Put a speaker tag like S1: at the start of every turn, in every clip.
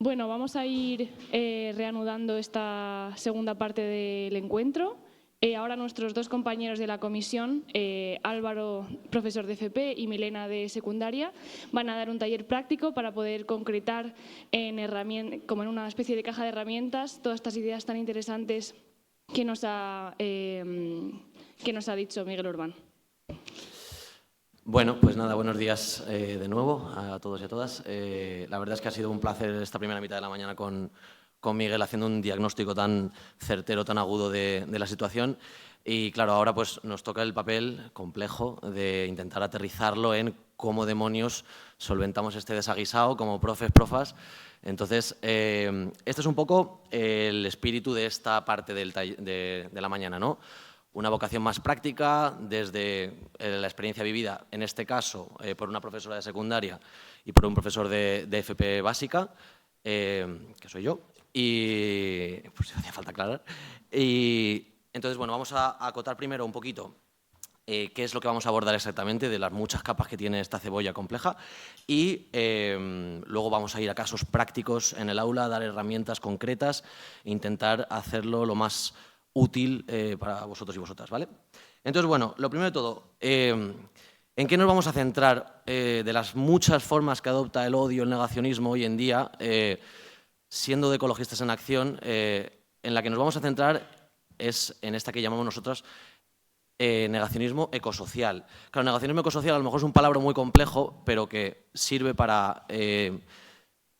S1: Bueno, vamos a ir reanudando esta segunda parte del encuentro. Ahora nuestros dos compañeros de la comisión, Álvaro, profesor de FP, y Milena, de secundaria, van a dar un taller práctico para poder concretar como en una especie de caja de herramientas todas estas ideas tan interesantes que nos ha dicho Miguel Urbán.
S2: Bueno, pues nada, buenos días de nuevo a todos y a todas. La verdad es que ha sido un placer esta primera mitad de la mañana con Miguel haciendo un diagnóstico tan certero, tan agudo de la situación. Y claro, ahora pues nos toca el papel complejo de intentar aterrizarlo en cómo demonios solventamos este desaguisado como profas. Entonces, este es un poco el espíritu de esta parte de la mañana, ¿no? Una vocación más práctica desde la experiencia vivida, en este caso por una profesora de secundaria y por un profesor de FP básica, que soy yo, y pues si hacía falta aclarar. Y entonces, bueno, vamos a acotar primero un poquito qué es lo que vamos a abordar exactamente de las muchas capas que tiene esta cebolla compleja y luego vamos a ir a casos prácticos en el aula, dar herramientas concretas e intentar hacerlo lo más útil para vosotros y vosotras, ¿vale? Entonces, bueno, lo primero de todo, ¿en qué nos vamos a centrar de las muchas formas que adopta el odio, el negacionismo hoy en día, siendo de ecologistas en acción? En la que nos vamos a centrar es en esta que llamamos nosotros negacionismo ecosocial. Claro, negacionismo ecosocial a lo mejor es un palabra muy complejo, pero que sirve para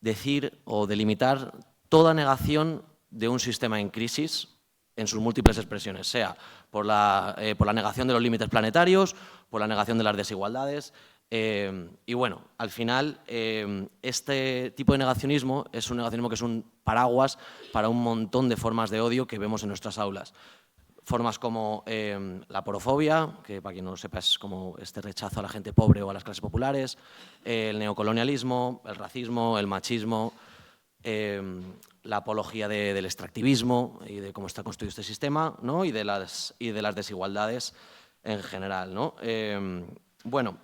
S2: decir o delimitar toda negación de un sistema en crisis en sus múltiples expresiones, sea por la negación de los límites planetarios, por la negación de las desigualdades. Y bueno, al final, este tipo de negacionismo es un negacionismo que es un paraguas para un montón de formas de odio que vemos en nuestras aulas. Formas como la porofobia, que para quien no lo sepa es como este rechazo a la gente pobre o a las clases populares, el neocolonialismo, el racismo, el machismo, la apología del extractivismo y de cómo está construido este sistema, ¿no? y de las desigualdades en general, ¿no? Bueno,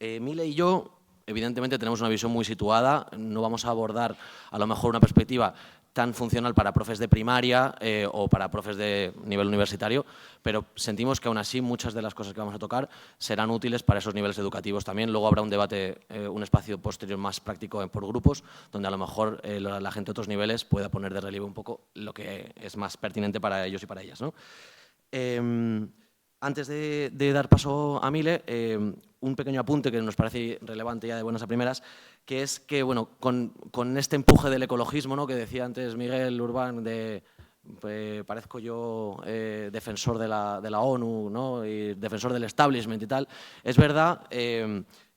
S2: Mile y yo, evidentemente, tenemos una visión muy situada. No vamos a abordar, a lo mejor, una perspectiva tan funcional para profes de primaria o para profes de nivel universitario, pero sentimos que aún así muchas de las cosas que vamos a tocar serán útiles para esos niveles educativos también. Luego habrá un debate, un espacio posterior más práctico por grupos, donde a lo mejor la gente de otros niveles pueda poner de relieve un poco lo que es más pertinente para ellos y para ellas, ¿no? Antes de dar paso a Mile, un pequeño apunte que nos parece relevante ya de buenas a primeras, que es que, bueno, con este empuje del ecologismo, ¿no?, que decía antes Miguel Urbán, parezco yo defensor de la ONU, ¿no?, y defensor del establishment y tal, es verdad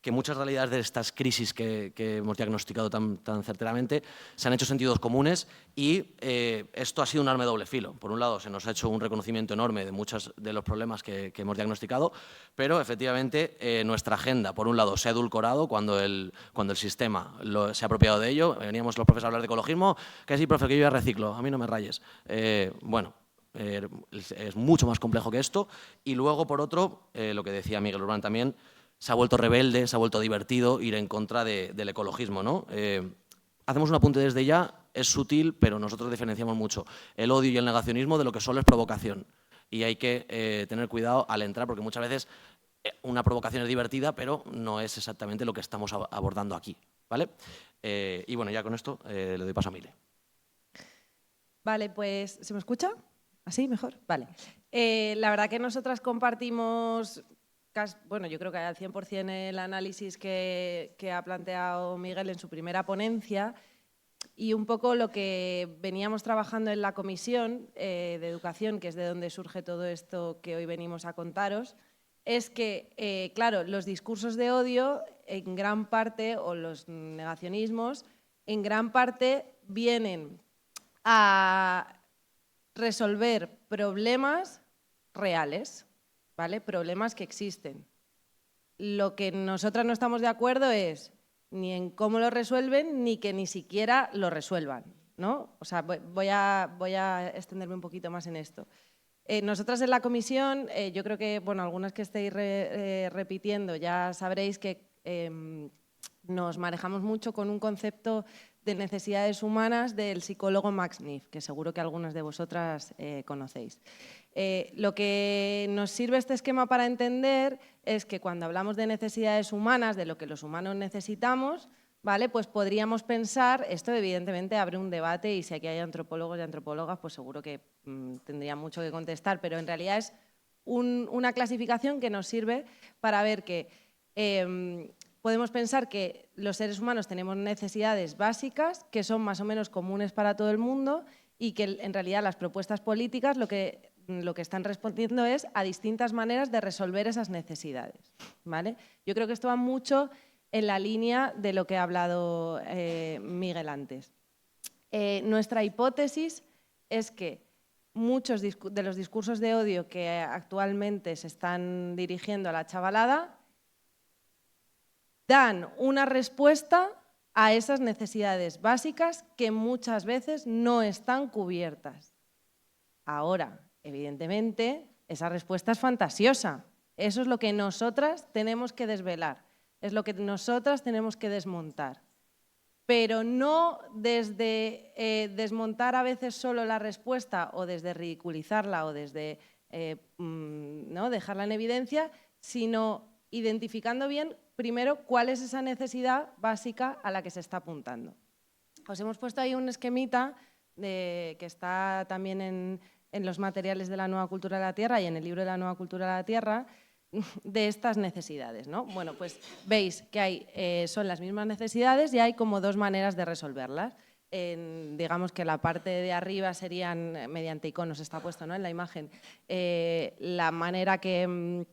S2: que muchas realidades de estas crisis que hemos diagnosticado tan certeramente se han hecho sentidos comunes y esto ha sido un arma de doble filo. Por un lado, se nos ha hecho un reconocimiento enorme de muchos de los problemas que hemos diagnosticado, pero efectivamente nuestra agenda, por un lado, se ha edulcorado cuando el sistema se ha apropiado de ello. Veníamos los profes a hablar de ecologismo, que sí, profe, que yo ya reciclo, a mí no me rayes. Bueno, es mucho más complejo que esto. Y luego, por otro, lo que decía Miguel Urbán también, se ha vuelto rebelde, se ha vuelto divertido ir en contra del ecologismo, ¿no? Hacemos un apunte desde ya, es sutil, pero nosotros diferenciamos mucho el odio y el negacionismo de lo que solo es provocación. Y hay que tener cuidado al entrar, porque muchas veces una provocación es divertida, pero no es exactamente lo que estamos abordando aquí, ¿vale? Y bueno, ya con esto le doy paso a Mile.
S3: Vale, pues ¿se me escucha? ¿Así mejor? Vale. La verdad que nosotras compartimos, bueno, yo creo que al 100% el análisis que ha planteado Miguel en su primera ponencia y un poco lo que veníamos trabajando en la comisión de educación, que es de donde surge todo esto que hoy venimos a contaros, es que, claro, los discursos de odio en gran parte, o los negacionismos, en gran parte vienen a resolver problemas reales, ¿vale? Problemas que existen. Lo que nosotras no estamos de acuerdo es ni en cómo lo resuelven ni que ni siquiera lo resuelvan, ¿no? O sea, voy a extenderme un poquito más en esto. Nosotras en la comisión, yo creo que, bueno, algunas que estéis repitiendo ya sabréis que nos manejamos mucho con un concepto de necesidades humanas del psicólogo Max Neff, que seguro que algunas de vosotras conocéis. Lo que nos sirve este esquema para entender es que cuando hablamos de necesidades humanas, de lo que los humanos necesitamos, ¿vale? Pues podríamos pensar, esto evidentemente abre un debate y si aquí hay antropólogos y antropólogas, pues seguro que tendrían mucho que contestar, pero en realidad es una clasificación que nos sirve para ver que podemos pensar que los seres humanos tenemos necesidades básicas que son más o menos comunes para todo el mundo y que en realidad las propuestas políticas lo que están respondiendo es a distintas maneras de resolver esas necesidades, ¿vale? Yo creo que esto va mucho en la línea de lo que ha hablado Miguel antes. Nuestra hipótesis es que muchos de los discursos de odio que actualmente se están dirigiendo a la chavalada dan una respuesta a esas necesidades básicas que muchas veces no están cubiertas. Ahora, evidentemente, esa respuesta es fantasiosa. Eso es lo que nosotras tenemos que desvelar, es lo que nosotras tenemos que desmontar. Pero no desde desmontar a veces solo la respuesta o desde ridiculizarla o desde ¿no? dejarla en evidencia, sino identificando bien primero cuál es esa necesidad básica a la que se está apuntando. Os hemos puesto ahí un esquemita que está también en los materiales de la Nueva Cultura de la Tierra y en el libro de la Nueva Cultura de la Tierra, de estas necesidades, ¿no? Bueno, pues veis que son las mismas necesidades y hay como dos maneras de resolverlas. Digamos que la parte de arriba serían, mediante iconos está puesto, ¿no? En la imagen, la manera que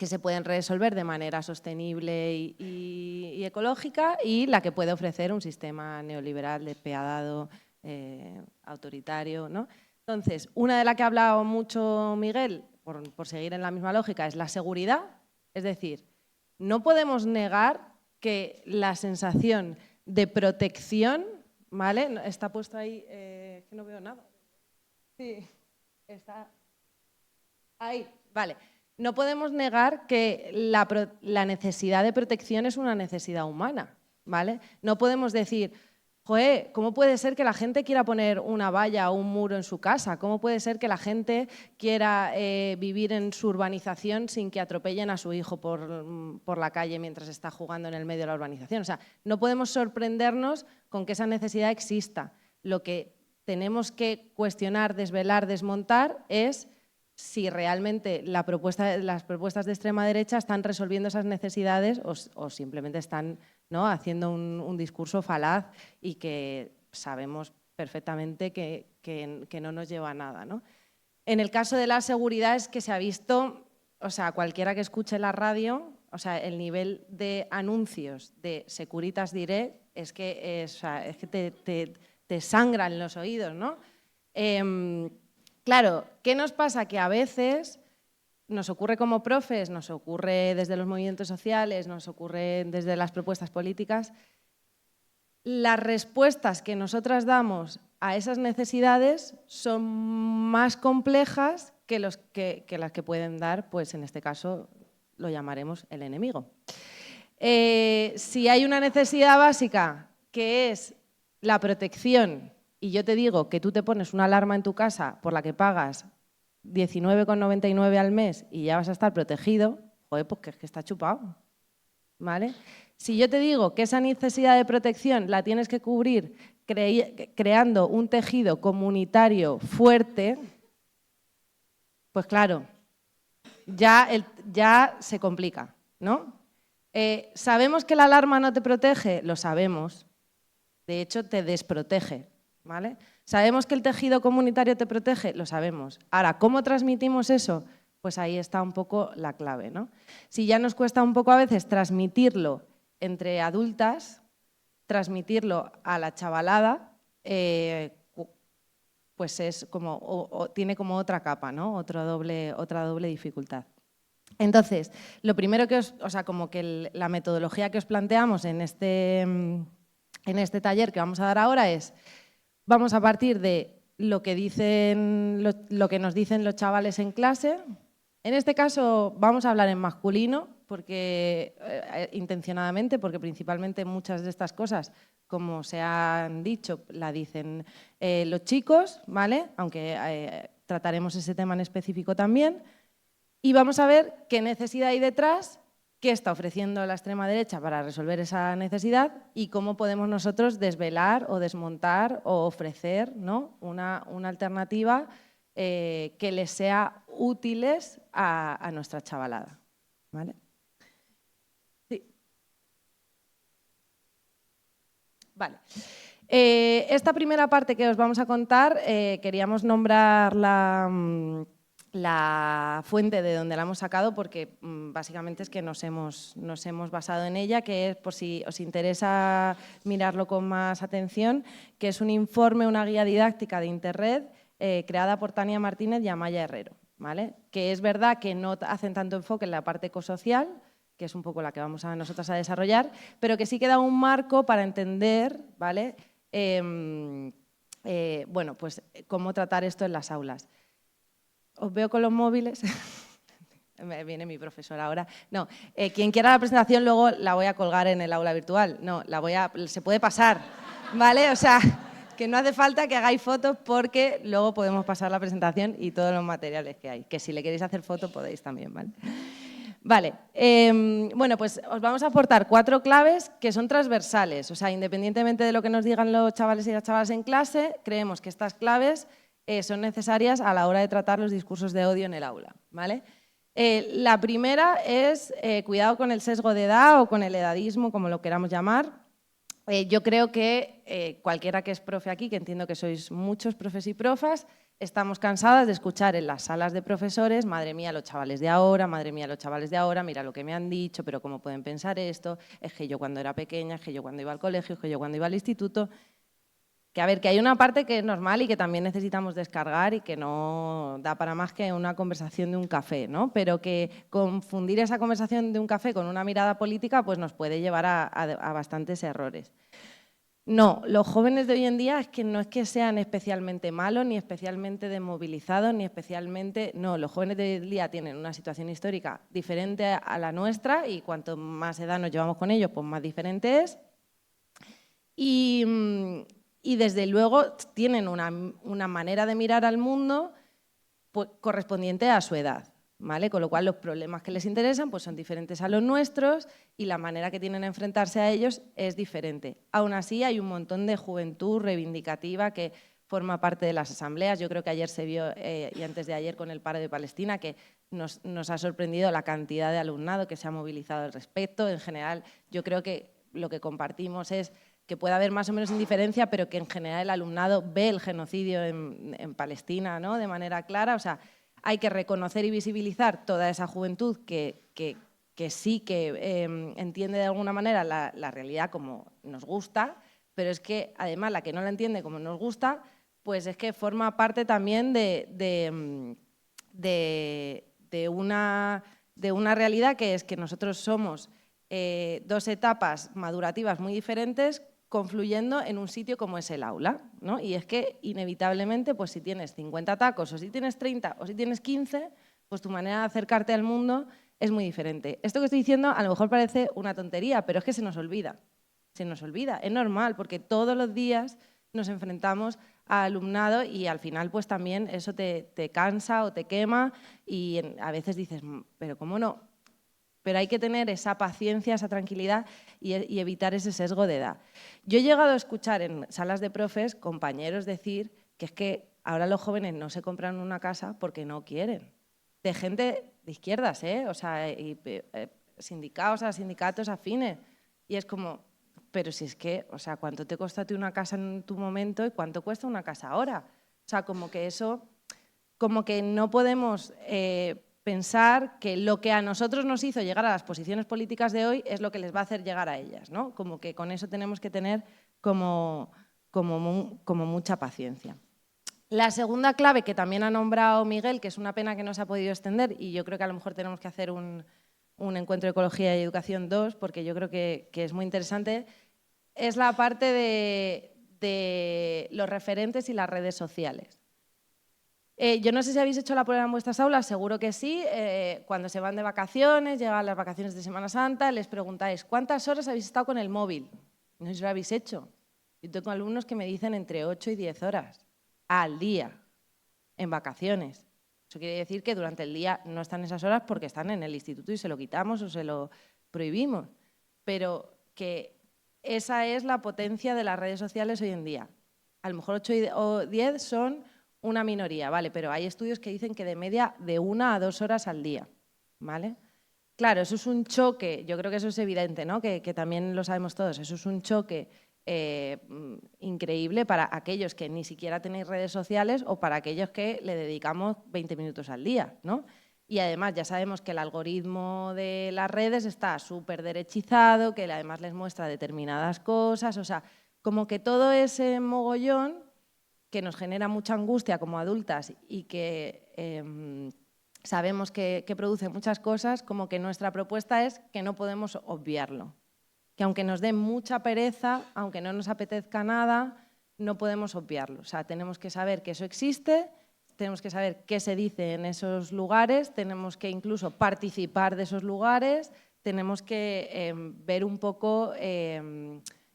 S3: se pueden resolver de manera sostenible y ecológica y la que puede ofrecer un sistema neoliberal despiadado, autoritario, ¿no? Entonces, una de las que ha hablado mucho Miguel, por seguir en la misma lógica, es la seguridad. Es decir, no podemos negar que la sensación de protección, ¿vale? Está puesto ahí, que no veo nada. Sí, está ahí, vale. No podemos negar que la necesidad de protección es una necesidad humana, ¿vale? No podemos decir, joder, ¿cómo puede ser que la gente quiera poner una valla o un muro en su casa? ¿Cómo puede ser que la gente quiera vivir en su urbanización sin que atropellen a su hijo por la calle mientras está jugando en el medio de la urbanización? O sea, no podemos sorprendernos con que esa necesidad exista. Lo que tenemos que cuestionar, desvelar, desmontar es si realmente las propuestas de extrema derecha están resolviendo esas necesidades o simplemente están, ¿no? haciendo un discurso falaz y que sabemos perfectamente que no nos lleva a nada, ¿no? En el caso de la seguridad es que se ha visto, o sea, cualquiera que escuche la radio, o sea, el nivel de anuncios de Securitas Direct es que te sangran los oídos, ¿no? Claro, ¿qué nos pasa? Que a veces nos ocurre como profes, nos ocurre desde los movimientos sociales, nos ocurre desde las propuestas políticas, las respuestas que nosotras damos a esas necesidades son más complejas que las que pueden dar, pues en este caso lo llamaremos el enemigo. Si hay una necesidad básica que es la protección, y yo te digo que tú te pones una alarma en tu casa por la que pagas 19,99 al mes y ya vas a estar protegido, joder, pues que es que está chupado, ¿vale? Si yo te digo que esa necesidad de protección la tienes que cubrir creando un tejido comunitario fuerte, pues claro, ya se complica, ¿no? ¿Sabemos que la alarma no te protege? Lo sabemos. De hecho, te desprotege, ¿vale? ¿Sabemos que el tejido comunitario te protege? Lo sabemos. Ahora, ¿cómo transmitimos eso? Pues ahí está un poco la clave, ¿no? Si ya nos cuesta un poco a veces transmitirlo entre adultas, transmitirlo a la chavalada, pues es como, tiene como otra capa, ¿no? Otra doble dificultad. Entonces, lo primero como que la metodología que os planteamos en este taller que vamos a dar ahora es, vamos a partir de lo que nos dicen los chavales en clase. En este caso vamos a hablar en masculino, porque intencionadamente, porque principalmente muchas de estas cosas, como se han dicho, la dicen los chicos, ¿vale? Aunque trataremos ese tema en específico también. Y vamos a ver qué necesidad hay detrás, qué está ofreciendo la extrema derecha para resolver esa necesidad y cómo podemos nosotros desvelar o desmontar o ofrecer, ¿no?, una alternativa que les sea útiles a nuestra chavalada, ¿vale? Sí. Vale. Esta primera parte que os vamos a contar, queríamos nombrar la fuente de donde la hemos sacado porque básicamente es que nos hemos basado en ella, que es, por si os interesa mirarlo con más atención, que es un informe, una guía didáctica de Interred creada por Tania Martínez y Amaya Herrero, ¿vale? Que es verdad que no hacen tanto enfoque en la parte ecosocial, que es un poco la que vamos nosotras a desarrollar, pero que sí que da un marco para entender, ¿vale?, bueno, pues cómo tratar esto en las aulas. Os veo con los móviles. Me viene mi profesor ahora. No, quien quiera la presentación luego la voy a colgar en el aula virtual. No, se puede pasar, ¿vale? O sea, que no hace falta que hagáis fotos porque luego podemos pasar la presentación y todos los materiales que hay. Que si le queréis hacer fotos podéis también, ¿vale? Vale, bueno, pues os vamos a aportar 4 claves que son transversales. O sea, independientemente de lo que nos digan los chavales y las chavalas en clase, creemos que estas claves son necesarias a la hora de tratar los discursos de odio en el aula, ¿vale? La primera es cuidado con el sesgo de edad o con el edadismo, como lo queramos llamar. Yo creo que cualquiera que es profe aquí, que entiendo que sois muchos profes y profas, estamos cansadas de escuchar en las salas de profesores, madre mía, los chavales de ahora, madre mía, los chavales de ahora, mira lo que me han dicho, pero cómo pueden pensar esto, es que yo cuando era pequeña, es que yo cuando iba al colegio, es que yo cuando iba al instituto. Que a ver, que hay una parte que es normal y que también necesitamos descargar y que no da para más que una conversación de un café, ¿no? Pero que confundir esa conversación de un café con una mirada política pues nos puede llevar a bastantes errores. No, los jóvenes de hoy en día es que no es que sean especialmente malos, ni especialmente desmovilizados, ni especialmente... No, los jóvenes de hoy en día tienen una situación histórica diferente a la nuestra y cuanto más edad nos llevamos con ellos, pues más diferente es. Y desde luego tienen una manera de mirar al mundo pues, correspondiente a su edad, ¿vale? Con lo cual los problemas que les interesan pues, son diferentes a los nuestros y la manera que tienen de enfrentarse a ellos es diferente. Aún así hay un montón de juventud reivindicativa que forma parte de las asambleas. Yo creo que ayer se vio y antes de ayer con el paro de Palestina que nos ha sorprendido la cantidad de alumnado que se ha movilizado al respecto. En general yo creo que lo que compartimos es que puede haber más o menos indiferencia, pero que en general el alumnado ve el genocidio en Palestina, ¿no?, de manera clara. O sea, hay que reconocer y visibilizar toda esa juventud que sí que entiende de alguna manera la realidad como nos gusta, pero es que además la que no la entiende como nos gusta, pues es que forma parte también de una realidad que es que nosotros somos 2 etapas madurativas muy diferentes confluyendo en un sitio como es el aula, ¿no? Y es que inevitablemente, pues si tienes 50 tacos o si tienes 30 o si tienes 15, pues tu manera de acercarte al mundo es muy diferente. Esto que estoy diciendo a lo mejor parece una tontería, pero es que se nos olvida, es normal, porque todos los días nos enfrentamos a alumnado y al final pues también eso te cansa o te quema y a veces dices, pero ¿cómo no? Pero hay que tener esa paciencia, esa tranquilidad y evitar ese sesgo de edad. Yo he llegado a escuchar en salas de profes compañeros decir que es que ahora los jóvenes no se compran una casa porque no quieren. De gente de izquierdas, o sea, sindicatos afines. Y es como, pero si es que, o sea, ¿cuánto te costó a ti una casa en tu momento y cuánto cuesta una casa ahora? O sea, como que eso, como que no podemos... pensar que lo que a nosotros nos hizo llegar a las posiciones políticas de hoy es lo que les va a hacer llegar a ellas, ¿no? Como que con eso tenemos que tener como mucha paciencia. La segunda clave que también ha nombrado Miguel, que es una pena que no se ha podido extender y yo creo que a lo mejor tenemos que hacer un encuentro de ecología y educación 2 porque yo creo que es muy interesante, es la parte de los referentes y las redes sociales. Yo no sé si habéis hecho la prueba en vuestras aulas, seguro que sí. Cuando se van de vacaciones, llegan las vacaciones de Semana Santa, les preguntáis ¿cuántas horas habéis estado con el móvil? No sé si lo habéis hecho. Yo tengo alumnos que me dicen entre 8 y 10 horas al día en vacaciones. Eso quiere decir que durante el día no están esas horas porque están en el instituto y se lo quitamos o se lo prohibimos. Pero que esa es la potencia de las redes sociales hoy en día. A lo mejor 8 o 10 son una minoría, ¿vale? Pero hay estudios que dicen que de media de 1 a 2 horas al día, ¿vale? Claro, eso es un choque, yo creo que eso es evidente, ¿no? Que también lo sabemos todos, eso es un choque increíble para aquellos que ni siquiera tenéis redes sociales o para aquellos que le dedicamos 20 minutos al día, ¿no? Y además ya sabemos que el algoritmo de las redes está súper derechizado, que además les muestra determinadas cosas, o sea, como que todo ese mogollón que nos genera mucha angustia como adultas y que sabemos que produce muchas cosas, como que nuestra propuesta es que no podemos obviarlo. Que aunque nos dé mucha pereza, aunque no nos apetezca nada, no podemos obviarlo. O sea, tenemos que saber que eso existe, tenemos que saber qué se dice en esos lugares, tenemos que incluso participar de esos lugares, tenemos que ver un poco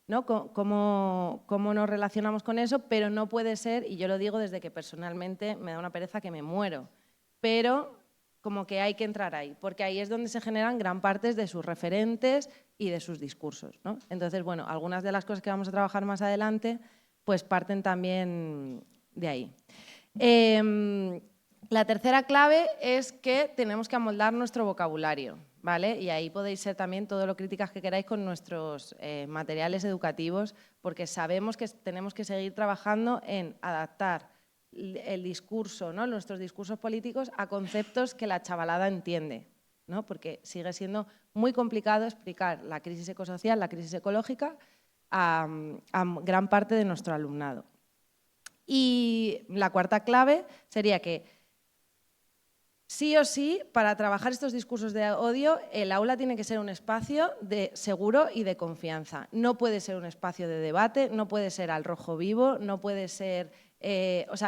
S3: ¿no? Cómo nos relacionamos con eso, pero no puede ser, y yo lo digo desde que personalmente me da una pereza que me muero, pero como que hay que entrar ahí, porque ahí es donde se generan gran parte de sus referentes y de sus discursos, ¿no? Entonces, bueno, algunas de las cosas que vamos a trabajar más adelante pues parten también de ahí. La tercera clave es que tenemos que amoldar nuestro vocabulario, ¿vale? Y ahí podéis ser también todo lo críticas que queráis con nuestros materiales educativos, porque sabemos que tenemos que seguir trabajando en adaptar el discurso, ¿no? Nuestros discursos políticos a conceptos que la chavalada entiende, ¿no? Porque sigue siendo muy complicado explicar la crisis ecosocial, la crisis ecológica a gran parte de nuestro alumnado. Y la cuarta clave sería que sí o sí, para trabajar estos discursos de odio, el aula tiene que ser un espacio seguro y de confianza. No puede ser un espacio de debate, no puede ser al rojo vivo, no puede ser,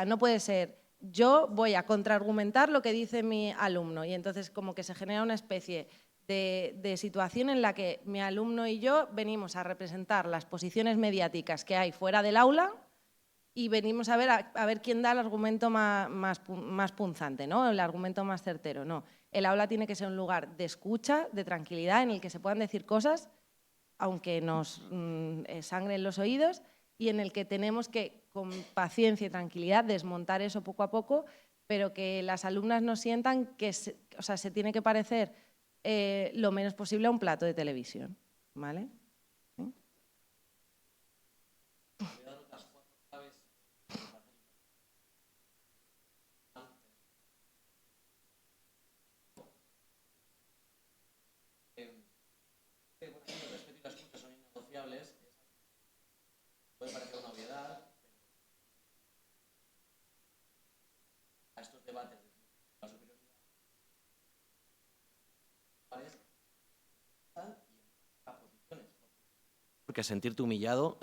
S3: no puede ser yo voy a contraargumentar lo que dice mi alumno y entonces como que se genera una especie de situación en la que mi alumno y yo venimos a representar las posiciones mediáticas que hay fuera del aula y venimos a ver quién da el argumento más punzante, ¿no? El argumento más certero. No. El aula tiene que ser un lugar de escucha, de tranquilidad, en el que se puedan decir cosas, aunque nos sangren los oídos, y en el que tenemos que, con paciencia y tranquilidad, desmontar eso poco a poco, pero que las alumnas no sientan que se tiene que parecer lo menos posible a un plato de televisión, ¿vale?
S2: Puede parecer una obviedad, a estos debates de la superioridad porque sentirte humillado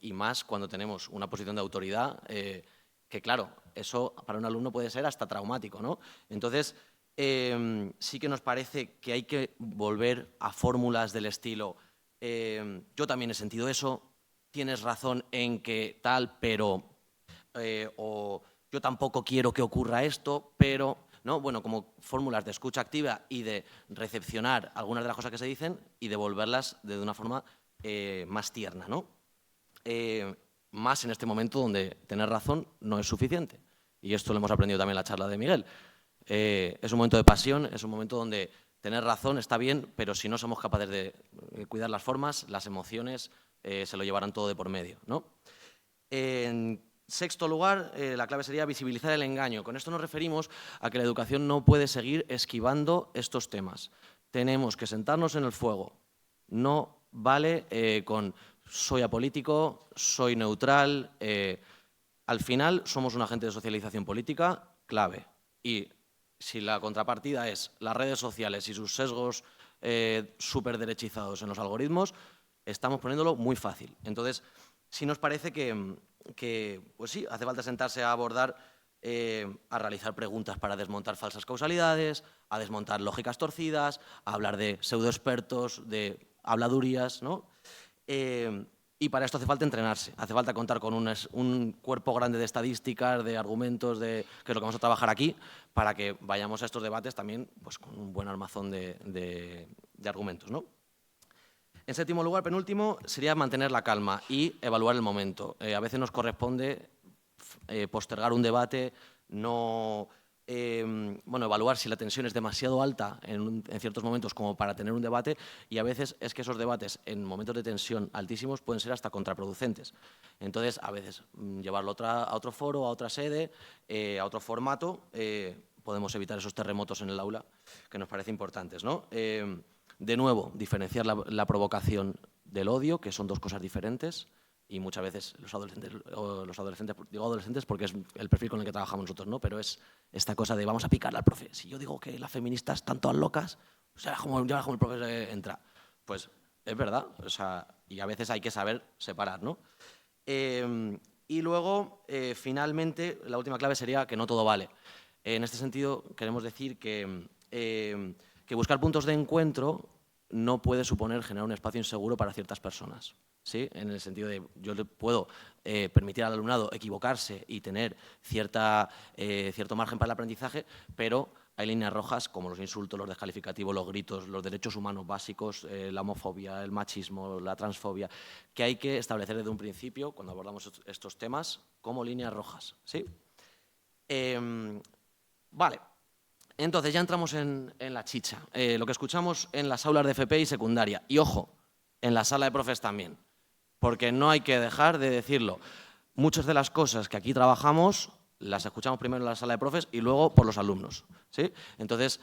S2: y más cuando tenemos una posición de autoridad que claro, eso para un alumno puede ser hasta traumático, ¿no? Entonces sí que nos parece que hay que volver a fórmulas del estilo yo también he sentido eso, tienes razón en que tal, pero o yo tampoco quiero que ocurra esto, pero ¿no? Bueno, como fórmulas de escucha activa y de recepcionar algunas de las cosas que se dicen y devolverlas de una forma más tierna, ¿no? Más en este momento donde tener razón no es suficiente. Y esto lo hemos aprendido también en la charla de Miguel. Es un momento de pasión, es un momento donde tener razón está bien, pero si no somos capaces de cuidar las formas, las emociones se lo llevarán todo de por medio, ¿no? En sexto lugar, la clave sería visibilizar el engaño. Con esto nos referimos a que la educación no puede seguir esquivando estos temas. Tenemos que sentarnos en el fuego. No vale con soy apolítico, soy neutral. Al final somos un agente de socialización política clave. Y si la contrapartida es las redes sociales y sus sesgos súper derechizados en los algoritmos, estamos poniéndolo muy fácil. Entonces, sí nos parece que pues sí, hace falta sentarse a abordar a realizar preguntas para desmontar falsas causalidades, a desmontar lógicas torcidas, a hablar de pseudoexpertos, de habladurías, ¿no? Y para esto hace falta entrenarse, hace falta contar con un cuerpo grande de estadísticas, de argumentos, que es lo que vamos a trabajar aquí, para que vayamos a estos debates también pues, con un buen armazón de argumentos, ¿no? En séptimo lugar, penúltimo, sería mantener la calma y evaluar el momento. A veces nos corresponde postergar un debate, evaluar si la tensión es demasiado alta en ciertos momentos como para tener un debate, y a veces es que esos debates en momentos de tensión altísimos pueden ser hasta contraproducentes. Entonces, a veces llevarlo a otro foro, a otra sede, a otro formato, podemos evitar esos terremotos en el aula que nos parecen importantes, ¿no? De nuevo, diferenciar la provocación del odio, que son dos cosas diferentes, y muchas veces los adolescentes, digo adolescentes porque es el perfil con el que trabajamos nosotros, ¿no? Pero es esta cosa de vamos a picarle al profe. Si yo digo que las feministas están todas locas, ya como el profe entra. Pues es verdad, o sea, y a veces hay que saber separar, ¿no? Y luego, finalmente, la última clave sería que no todo vale. En este sentido, queremos decir que buscar puntos de encuentro no puede suponer generar un espacio inseguro para ciertas personas, ¿sí? En el sentido de yo le puedo permitir al alumnado equivocarse y tener cierto margen para el aprendizaje, pero hay líneas rojas como los insultos, los descalificativos, los gritos, los derechos humanos básicos, la homofobia, el machismo, la transfobia, que hay que establecer desde un principio, cuando abordamos estos temas, como líneas rojas, ¿sí? Vale. Entonces, ya entramos en la chicha. Lo que escuchamos en las aulas de FP y secundaria. Y, ojo, en la sala de profes también. Porque no hay que dejar de decirlo. Muchas de las cosas que aquí trabajamos las escuchamos primero en la sala de profes y luego por los alumnos, ¿sí? Entonces,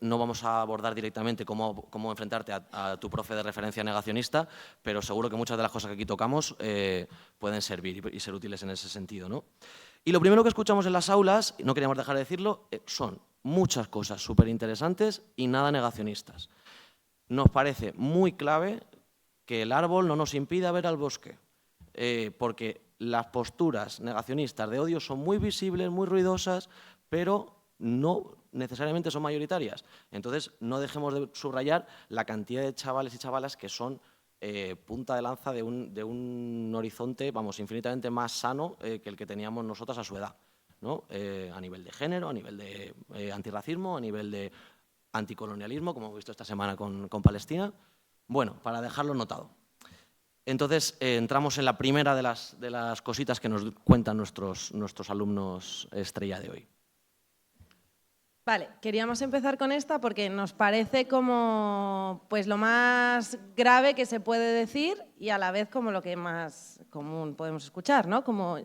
S2: no vamos a abordar directamente cómo enfrentarte a tu profe de referencia negacionista, pero seguro que muchas de las cosas que aquí tocamos pueden servir y ser útiles en ese sentido, ¿no? Y lo primero que escuchamos en las aulas, y no queríamos dejar de decirlo, son muchas cosas súper interesantes y nada negacionistas. Nos parece muy clave que el árbol no nos impida ver al bosque, porque las posturas negacionistas de odio son muy visibles, muy ruidosas, pero no necesariamente son mayoritarias. Entonces, no dejemos de subrayar la cantidad de chavales y chavalas que son punta de lanza de un horizonte, vamos, infinitamente más sano que el que teníamos nosotras a su edad, ¿no? A nivel de género, a nivel de antirracismo, a nivel de anticolonialismo, como hemos visto esta semana con Palestina. Bueno, para dejarlo notado. Entonces, entramos en la primera de las cositas que nos cuentan nuestros alumnos estrella de hoy.
S3: Vale, queríamos empezar con esta porque nos parece como pues, lo más grave que se puede decir y a la vez como lo que más común podemos escuchar, ¿no? Como,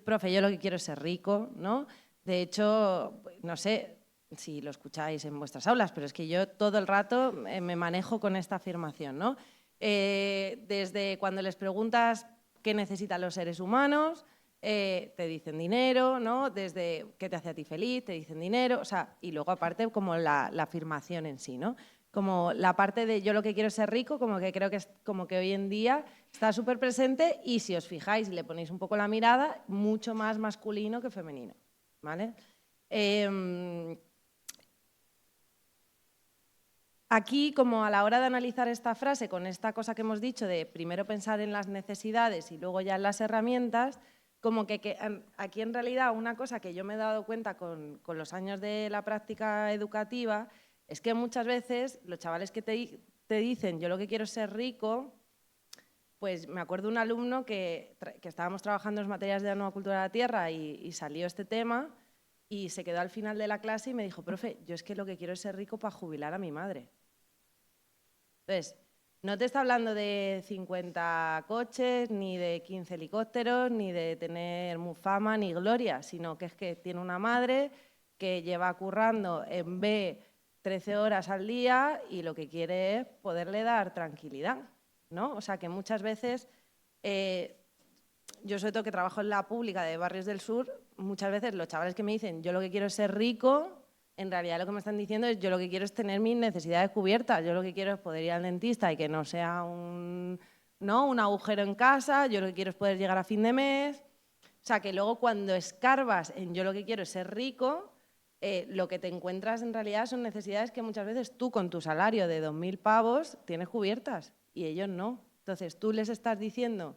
S3: profe, yo lo que quiero es ser rico, ¿no? De hecho, no sé si lo escucháis en vuestras aulas, pero es que yo todo el rato me manejo con esta afirmación, ¿no? Desde cuando les preguntas qué necesitan los seres humanos, te dicen dinero, ¿no? Desde qué te hace a ti feliz, te dicen dinero, o sea, y luego aparte como la afirmación en sí, ¿no? Como la parte de yo lo que quiero es ser rico, como que creo que es como que hoy en día está súper presente y si os fijáis y le ponéis un poco la mirada, mucho más masculino que femenino, ¿vale? Aquí, como a la hora de analizar esta frase, con esta cosa que hemos dicho de primero pensar en las necesidades y luego ya en las herramientas, como que aquí en realidad una cosa que yo me he dado cuenta con los años de la práctica educativa es que muchas veces los chavales que te dicen yo lo que quiero es ser rico, pues me acuerdo de un alumno que estábamos trabajando en materias de la nueva cultura de la tierra y salió este tema y se quedó al final de la clase y me dijo, profe, yo es que lo que quiero es ser rico para jubilar a mi madre. Entonces, no te está hablando de 50 coches, ni de 15 helicópteros, ni de tener fama ni gloria, sino que es que tiene una madre que lleva currando en B 13 horas al día y lo que quiere es poderle dar tranquilidad, ¿no? O sea, que muchas veces, yo sobre todo que trabajo en la pública de Barrios del Sur, muchas veces los chavales que me dicen yo lo que quiero es ser rico, en realidad lo que me están diciendo es yo lo que quiero es tener mis necesidades cubiertas, yo lo que quiero es poder ir al dentista y que no sea un agujero en casa, yo lo que quiero es poder llegar a fin de mes. O sea, que luego cuando escarbas en yo lo que quiero es ser rico, lo que te encuentras en realidad son necesidades que muchas veces tú con tu salario de 2.000 pavos tienes cubiertas y ellos no. Entonces tú les estás diciendo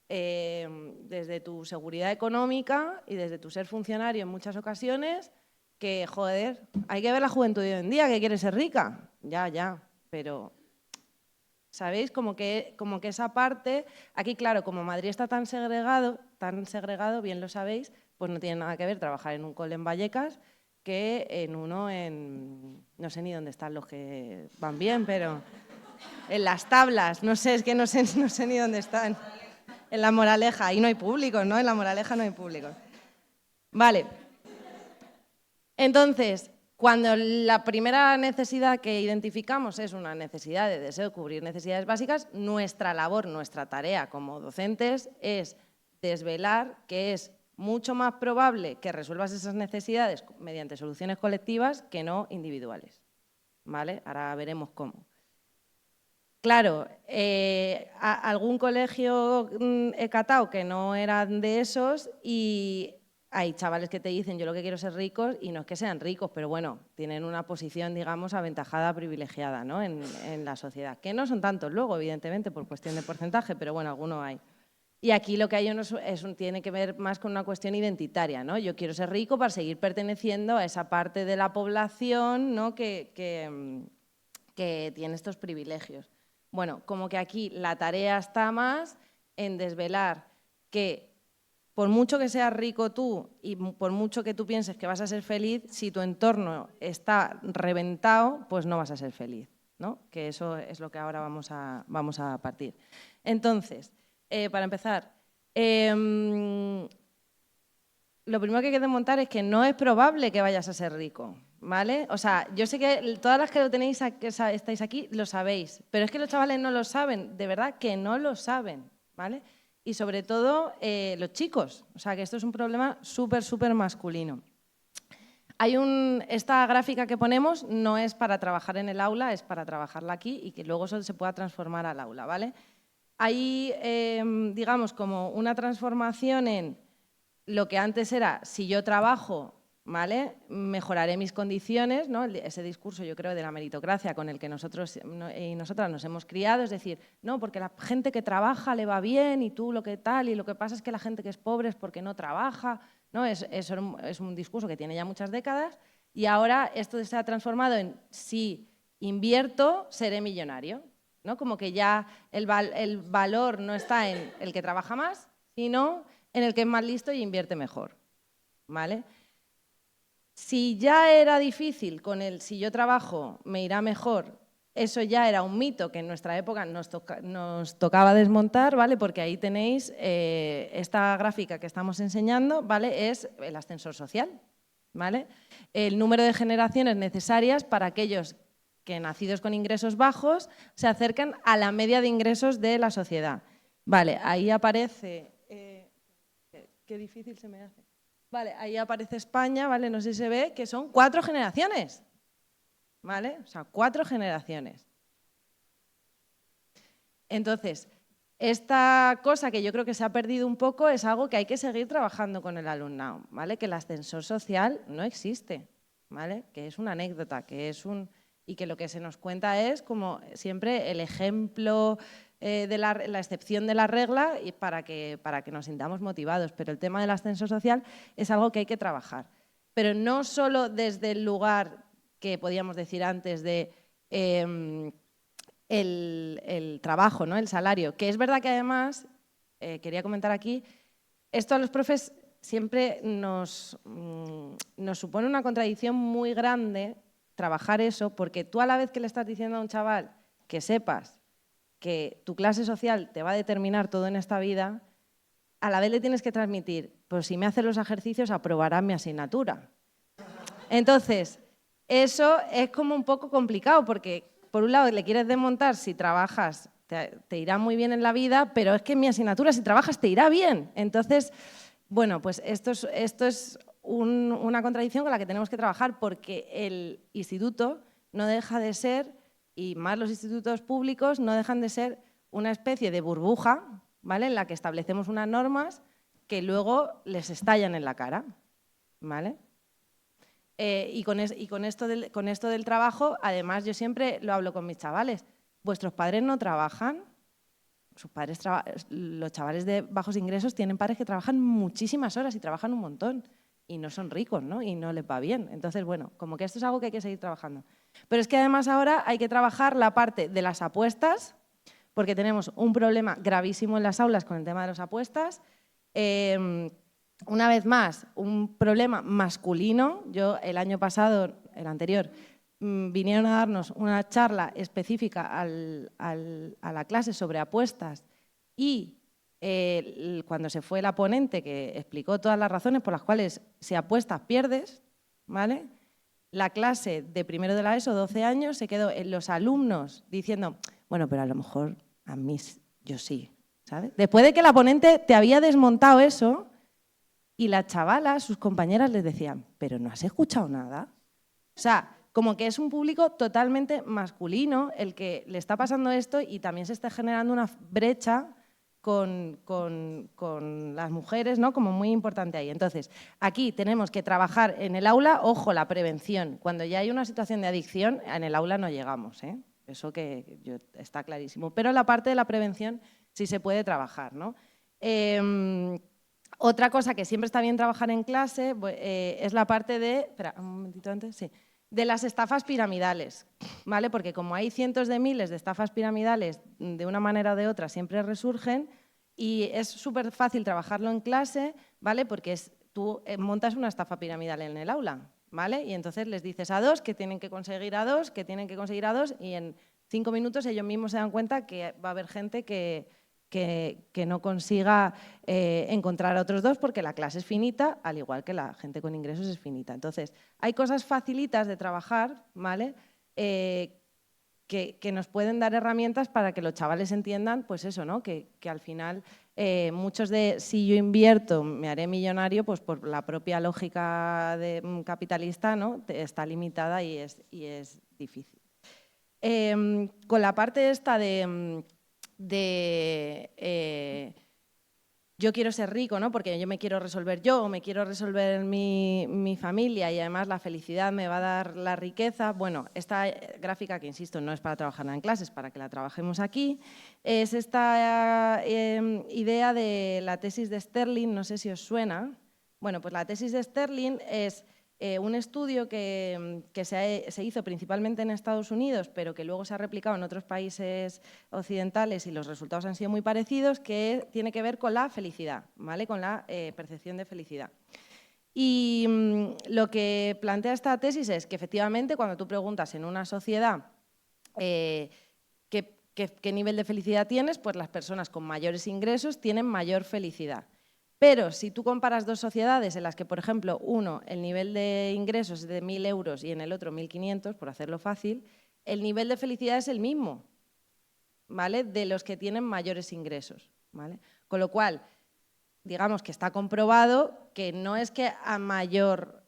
S3: desde tu seguridad económica y desde tu ser funcionario en muchas ocasiones que, joder, hay que ver la juventud de hoy en día que quiere ser rica. Ya, pero... ¿Sabéis? Como que esa parte, aquí claro, como Madrid está tan segregado, bien lo sabéis, pues no tiene nada que ver trabajar en un cole en Vallecas que en uno en, no sé ni dónde están los que van bien, pero en Las Tablas, no sé, es que no sé ni dónde están. En La Moraleja, ahí no hay públicos, ¿no? En La Moraleja no hay públicos. Vale. Entonces, cuando la primera necesidad que identificamos es una necesidad de deseo de cubrir necesidades básicas, nuestra labor, nuestra tarea como docentes es desvelar que es mucho más probable que resuelvas esas necesidades mediante soluciones colectivas que no individuales. ¿Vale? Ahora veremos cómo. Claro, algún colegio he catado que no eran de esos y hay chavales que te dicen yo lo que quiero es ser ricos y no es que sean ricos, pero bueno, tienen una posición, digamos, aventajada, privilegiada, ¿no? en la sociedad. Que no son tantos luego, evidentemente, por cuestión de porcentaje, pero bueno, algunos hay. Y aquí lo que hay tiene que ver más con una cuestión identitaria, ¿no? Yo quiero ser rico para seguir perteneciendo a esa parte de la población, ¿no? que tiene estos privilegios. Bueno, como que aquí la tarea está más en desvelar que por mucho que seas rico tú y por mucho que tú pienses que vas a ser feliz, si tu entorno está reventado, pues no vas a ser feliz, ¿no? Que eso es lo que ahora vamos a partir. Entonces, para empezar, lo primero que hay que desmontar es que no es probable que vayas a ser rico, ¿vale? O sea, yo sé que todas las que lo tenéis, que estáis aquí, lo sabéis, pero es que los chavales no lo saben, de verdad que no lo saben, ¿vale? Y sobre todo los chicos, o sea, que esto es un problema súper masculino. Esta gráfica que ponemos no es para trabajar en el aula, es para trabajarla aquí y que luego eso se pueda transformar al aula, ¿vale? Hay, digamos, como una transformación en lo que antes era, si yo trabajo, ¿vale?, mejoraré mis condiciones, ¿no? Ese discurso, yo creo, de la meritocracia con el que nosotros y nosotras nos hemos criado, es decir, no, porque la gente que trabaja le va bien y tú lo que tal, y lo que pasa es que la gente que es pobre es porque no trabaja, ¿no? Eso es un discurso que tiene ya muchas décadas y ahora esto se ha transformado en si invierto, seré millonario, ¿no? Como que ya el valor no está en el que trabaja más, sino en el que es más listo y invierte mejor, ¿vale? Si ya era difícil con el si yo trabajo me irá mejor, eso ya era un mito que en nuestra época nos tocaba desmontar, ¿vale? Porque ahí tenéis esta gráfica que estamos enseñando, ¿vale? Es el ascensor social, ¿vale? El número de generaciones necesarias para aquellos que nacidos con ingresos bajos se acercan a la media de ingresos de la sociedad. Vale, ahí aparece... qué difícil se me hace. Vale, ahí aparece España, ¿vale? No sé si se ve, que son 4 generaciones, ¿vale? O sea, 4 generaciones. Entonces, esta cosa que yo creo que se ha perdido un poco es algo que hay que seguir trabajando con el alumnado, ¿vale? Que el ascensor social no existe, ¿vale? Que es una anécdota, y que lo que se nos cuenta es, como siempre, el ejemplo de la excepción de la regla y para que nos sintamos motivados. Pero el tema del ascenso social es algo que hay que trabajar. Pero no solo desde el lugar que podíamos decir antes de el trabajo, ¿no? El salario, que es verdad que además, quería comentar aquí, esto a los profes siempre nos supone una contradicción muy grande trabajar eso, porque tú a la vez que le estás diciendo a un chaval que sepas que tu clase social te va a determinar todo en esta vida, a la vez le tienes que transmitir, pues si me haces los ejercicios aprobarás mi asignatura. Entonces, eso es como un poco complicado porque, por un lado, le quieres desmontar si trabajas, te irá muy bien en la vida, pero es que en mi asignatura si trabajas te irá bien. Entonces, bueno, pues esto es una contradicción con la que tenemos que trabajar porque el instituto no deja de ser, y más los institutos públicos, no dejan de ser una especie de burbuja, ¿vale?, en la que establecemos unas normas que luego les estallan en la cara, ¿vale? Y con esto del trabajo, además, yo siempre lo hablo con mis chavales. ¿Vuestros padres no trabajan? Los chavales de bajos ingresos tienen padres que trabajan muchísimas horas y trabajan un montón y no son ricos, ¿no? Y no les va bien. Entonces, bueno, como que esto es algo que hay que seguir trabajando. Pero es que además ahora hay que trabajar la parte de las apuestas, porque tenemos un problema gravísimo en las aulas con el tema de las apuestas. Una vez más, un problema masculino. Yo el año pasado, el anterior, vinieron a darnos una charla específica a la clase sobre apuestas y cuando se fue la ponente que explicó todas las razones por las cuales si apuestas pierdes, ¿vale? La clase de primero de la ESO, 12 años, se quedó en los alumnos diciendo, bueno, pero a lo mejor a mí yo sí, ¿sabes? Después de que la ponente te había desmontado eso y las chavalas, sus compañeras les decían, pero ¿no has escuchado nada? O sea, como que es un público totalmente masculino el que le está pasando esto y también se está generando una brecha con las mujeres, ¿no? Como muy importante ahí. Entonces, aquí tenemos que trabajar en el aula, ojo, la prevención. Cuando ya hay una situación de adicción, en el aula no llegamos, ¿eh? Eso está clarísimo. Pero la parte de la prevención sí se puede trabajar, ¿no? Otra cosa que siempre está bien trabajar en clase es la parte de... Espera, un momentito antes, sí. De las estafas piramidales, ¿vale? Porque como hay cientos de miles de estafas piramidales, de una manera o de otra siempre resurgen y es súper fácil trabajarlo en clase, ¿vale? Porque tú montas una estafa piramidal en el aula, ¿vale? Y entonces les dices a dos que tienen que conseguir a dos, que tienen que conseguir a dos y en 5 minutos ellos mismos se dan cuenta que va a haber gente que no consiga encontrar a otros dos porque la clase es finita, al igual que la gente con ingresos es finita. Entonces, hay cosas facilitas de trabajar, ¿vale? Que nos pueden dar herramientas para que los chavales entiendan, pues eso, ¿no? Que al final muchos de si yo invierto me haré millonario, pues por la propia lógica capitalista, ¿no? Está limitada y es difícil. Con la parte esta de yo quiero ser rico, ¿no? Porque yo me quiero resolver yo o me quiero resolver mi familia y además la felicidad me va a dar la riqueza. Bueno, esta gráfica, que insisto, no es para trabajarla en clases, para que la trabajemos aquí, es esta idea de la tesis de Sterling, no sé si os suena. Bueno, pues la tesis de Sterling es un estudio que se hizo principalmente en Estados Unidos, pero que luego se ha replicado en otros países occidentales y los resultados han sido muy parecidos, que tiene que ver con la felicidad, ¿vale? Con la percepción de felicidad. Y lo que plantea esta tesis es que efectivamente cuando tú preguntas en una sociedad qué nivel de felicidad tienes, pues las personas con mayores ingresos tienen mayor felicidad. Pero si tú comparas dos sociedades en las que, por ejemplo, uno, el nivel de ingresos es de 1.000 euros y en el otro 1.500, por hacerlo fácil, el nivel de felicidad es el mismo, ¿vale? De los que tienen mayores ingresos, ¿vale? Con lo cual, digamos que está comprobado que no es que a mayor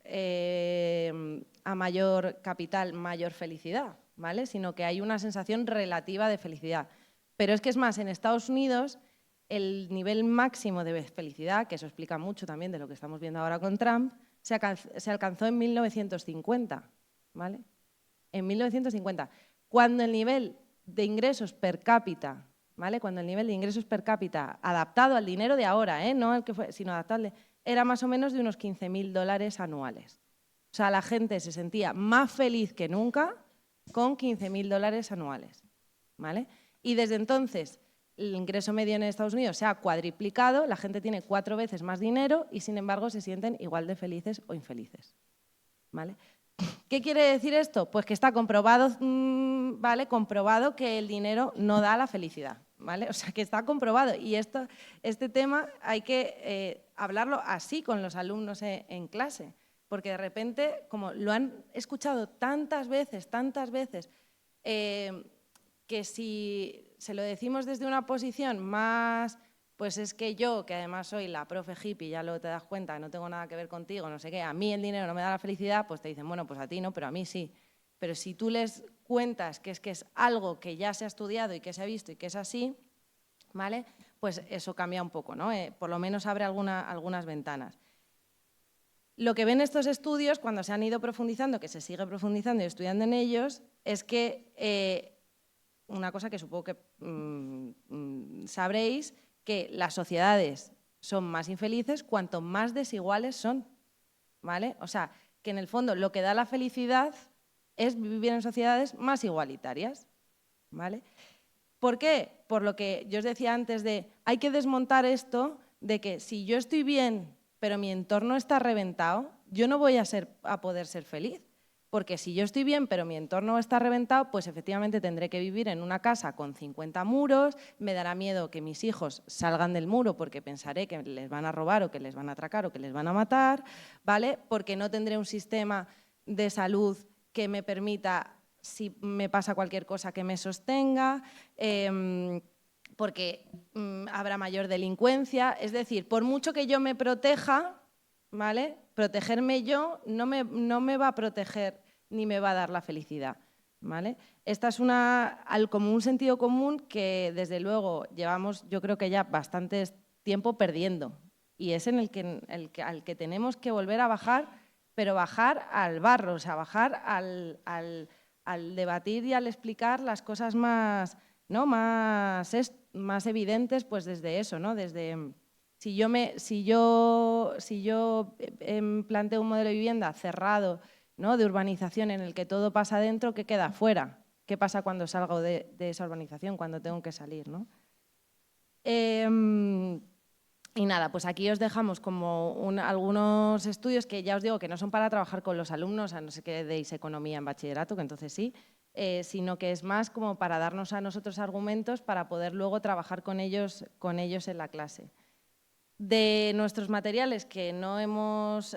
S3: capital, mayor felicidad, ¿vale? Sino que hay una sensación relativa de felicidad. Pero es que es más, en Estados Unidos el nivel máximo de felicidad, que eso explica mucho también de lo que estamos viendo ahora con Trump, se alcanzó en 1950, ¿vale? En 1950, cuando el nivel de ingresos per cápita, ¿vale? Cuando el nivel de ingresos per cápita adaptado al dinero de ahora, no el que fue, sino adaptable, era más o menos de unos 15.000 dólares anuales. O sea, la gente se sentía más feliz que nunca con 15.000 dólares anuales, ¿vale? Y desde entonces el ingreso medio en Estados Unidos se ha cuadriplicado, la gente tiene 4 veces más dinero y sin embargo se sienten igual de felices o infelices, ¿vale? ¿Qué quiere decir esto? Pues que está comprobado, ¿vale? Comprobado que el dinero no da la felicidad, ¿vale? O sea, que está comprobado y este tema hay que hablarlo así con los alumnos en clase, porque de repente, como lo han escuchado tantas veces, que si se lo decimos desde una posición más, pues es que yo, que además soy la profe hippie, ya luego te das cuenta que no tengo nada que ver contigo, no sé qué, a mí el dinero no me da la felicidad, pues te dicen, bueno, pues a ti no, pero a mí sí. Pero si tú les cuentas que es algo que ya se ha estudiado y que se ha visto y que es así, ¿vale? Pues eso cambia un poco, ¿no? Por lo menos abre algunas ventanas. Lo que ven estos estudios, cuando se han ido profundizando, que se sigue profundizando y estudiando en ellos, es que una cosa que supongo que sabréis, que las sociedades son más infelices cuanto más desiguales son, ¿vale? O sea, que en el fondo lo que da la felicidad es vivir en sociedades más igualitarias, ¿vale? ¿Por qué? Por lo que yo os decía antes de, hay que desmontar esto de que si yo estoy bien, pero mi entorno está reventado, yo no voy a poder ser feliz. Porque si yo estoy bien, pero mi entorno está reventado, pues efectivamente tendré que vivir en una casa con 50 muros, me dará miedo que mis hijos salgan del muro porque pensaré que les van a robar o que les van a atracar o que les van a matar, ¿vale? Porque no tendré un sistema de salud que me permita, si me pasa cualquier cosa, que me sostenga, porque habrá mayor delincuencia. Es decir, por mucho que yo me proteja, ¿vale? Protegerme yo no me va a proteger ni me va a dar la felicidad, ¿vale? Esta es como un sentido común que desde luego llevamos, yo creo que ya bastante tiempo perdiendo, y es en al que tenemos que volver a bajar, pero bajar al barro, o sea, bajar al debatir y al explicar las cosas más, ¿no? más evidentes, pues desde eso, ¿no? Desde si yo planteo un modelo de vivienda cerrado, ¿no? De urbanización en el que todo pasa dentro, ¿qué queda fuera? ¿Qué pasa cuando salgo de esa urbanización, cuando tengo que salir, ¿no? Y nada, pues aquí os dejamos como algunos estudios que ya os digo que no son para trabajar con los alumnos, a no ser que deis economía en bachillerato, que entonces sí, sino que es más como para darnos a nosotros argumentos para poder luego trabajar con ellos en la clase. De nuestros materiales que no hemos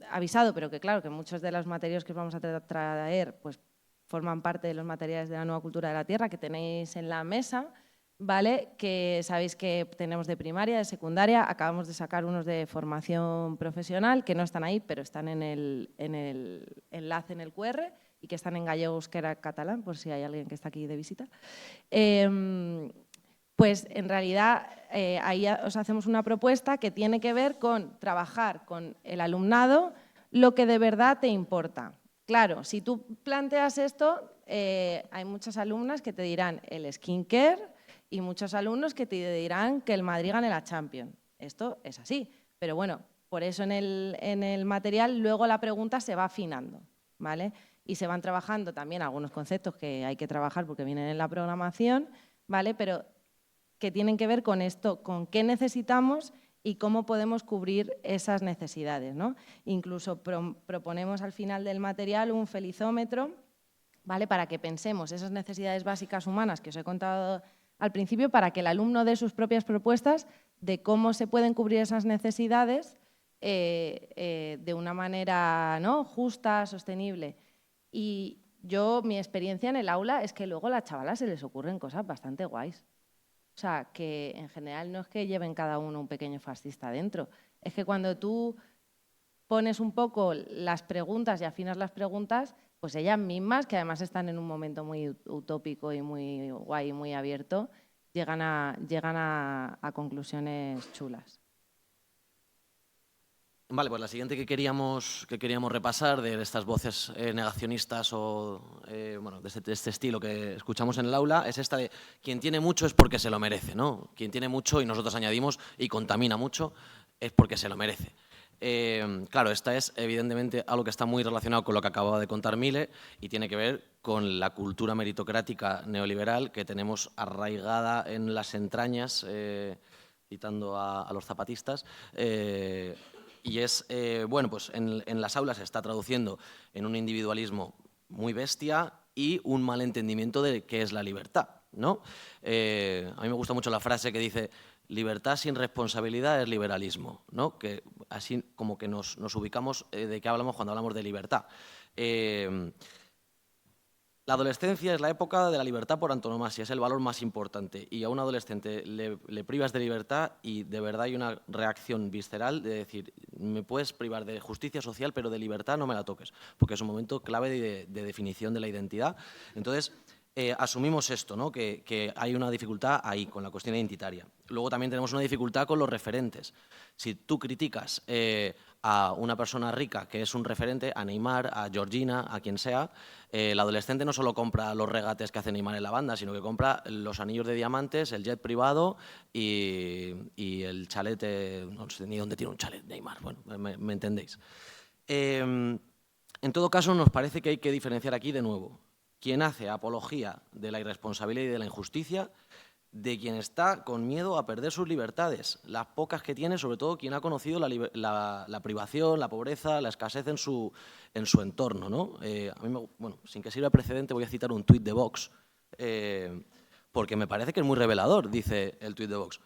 S3: avisado, pero que claro, que muchos de los materiales que os vamos a traer pues, forman parte de los materiales de la nueva cultura de la tierra que tenéis en la mesa, ¿vale? Que sabéis que tenemos de primaria, de secundaria, acabamos de sacar unos de formación profesional que no están ahí, pero están en el enlace en el QR y que están en gallego, euskera, catalán, por si hay alguien que está aquí de visita. Pues en realidad ahí os hacemos una propuesta que tiene que ver con trabajar con el alumnado lo que de verdad te importa. Claro, si tú planteas esto, hay muchas alumnas que te dirán el skincare y muchos alumnos que te dirán que el Madrid gane la Champions. Esto es así, pero bueno, por eso en el material luego la pregunta se va afinando, ¿vale? Y se van trabajando también algunos conceptos que hay que trabajar porque vienen en la programación, ¿vale? Pero que tienen que ver con esto, con qué necesitamos y cómo podemos cubrir esas necesidades, ¿no? Incluso proponemos al final del material un felizómetro, ¿vale? Para que pensemos esas necesidades básicas humanas que os he contado al principio, para que el alumno dé sus propias propuestas de cómo se pueden cubrir esas necesidades de una manera, ¿no? Justa, sostenible. Y mi experiencia en el aula es que luego a las chavalas se les ocurren cosas bastante guays. O sea, que en general no es que lleven cada uno un pequeño fascista dentro, es que cuando tú pones un poco las preguntas y afinas las preguntas, pues ellas mismas, que además están en un momento muy utópico y muy guay, muy abierto, llegan a conclusiones chulas.
S2: Vale, pues la siguiente que queríamos repasar de estas voces negacionistas o bueno, de este estilo que escuchamos en el aula es esta de quien tiene mucho es porque se lo merece, ¿no? Quien tiene mucho, y nosotros añadimos, y contamina mucho, es porque se lo merece. Claro, esta es evidentemente algo que está muy relacionado con lo que acababa de contar Mile y tiene que ver con la cultura meritocrática neoliberal que tenemos arraigada en las entrañas, citando a los zapatistas, y es, bueno, pues en las aulas se está traduciendo en un individualismo muy bestia y un malentendimiento de qué es la libertad, ¿no? A mí me gusta mucho la frase que dice libertad sin responsabilidad es liberalismo, ¿no? Que así como que nos ubicamos de qué hablamos cuando hablamos de libertad. La adolescencia es la época de la libertad por antonomasia, es el valor más importante. Y a un adolescente le privas de libertad y de verdad hay una reacción visceral de decir, me puedes privar de justicia social, pero de libertad no me la toques, porque es un momento clave de definición de la identidad. Entonces, asumimos esto, ¿no? Que hay una dificultad ahí con la cuestión identitaria. Luego también tenemos una dificultad con los referentes. Si tú criticas a una persona rica que es un referente, a Neymar, a Georgina, a quien sea, el adolescente no solo compra los regates que hace Neymar en la banda, sino que compra los anillos de diamantes, el jet privado y el chalet, no sé ni dónde tiene un chalet Neymar, bueno, me entendéis. En todo caso, nos parece que hay que diferenciar aquí de nuevo quien hace apología de la irresponsabilidad y de la injusticia de quien está con miedo a perder sus libertades, las pocas que tiene, sobre todo quien ha conocido la privación, la pobreza, la escasez en su entorno, ¿no? A mí bueno, sin que sirva precedente, voy a citar un tuit de Vox, porque me parece que es muy revelador, dice el tuit de Vox.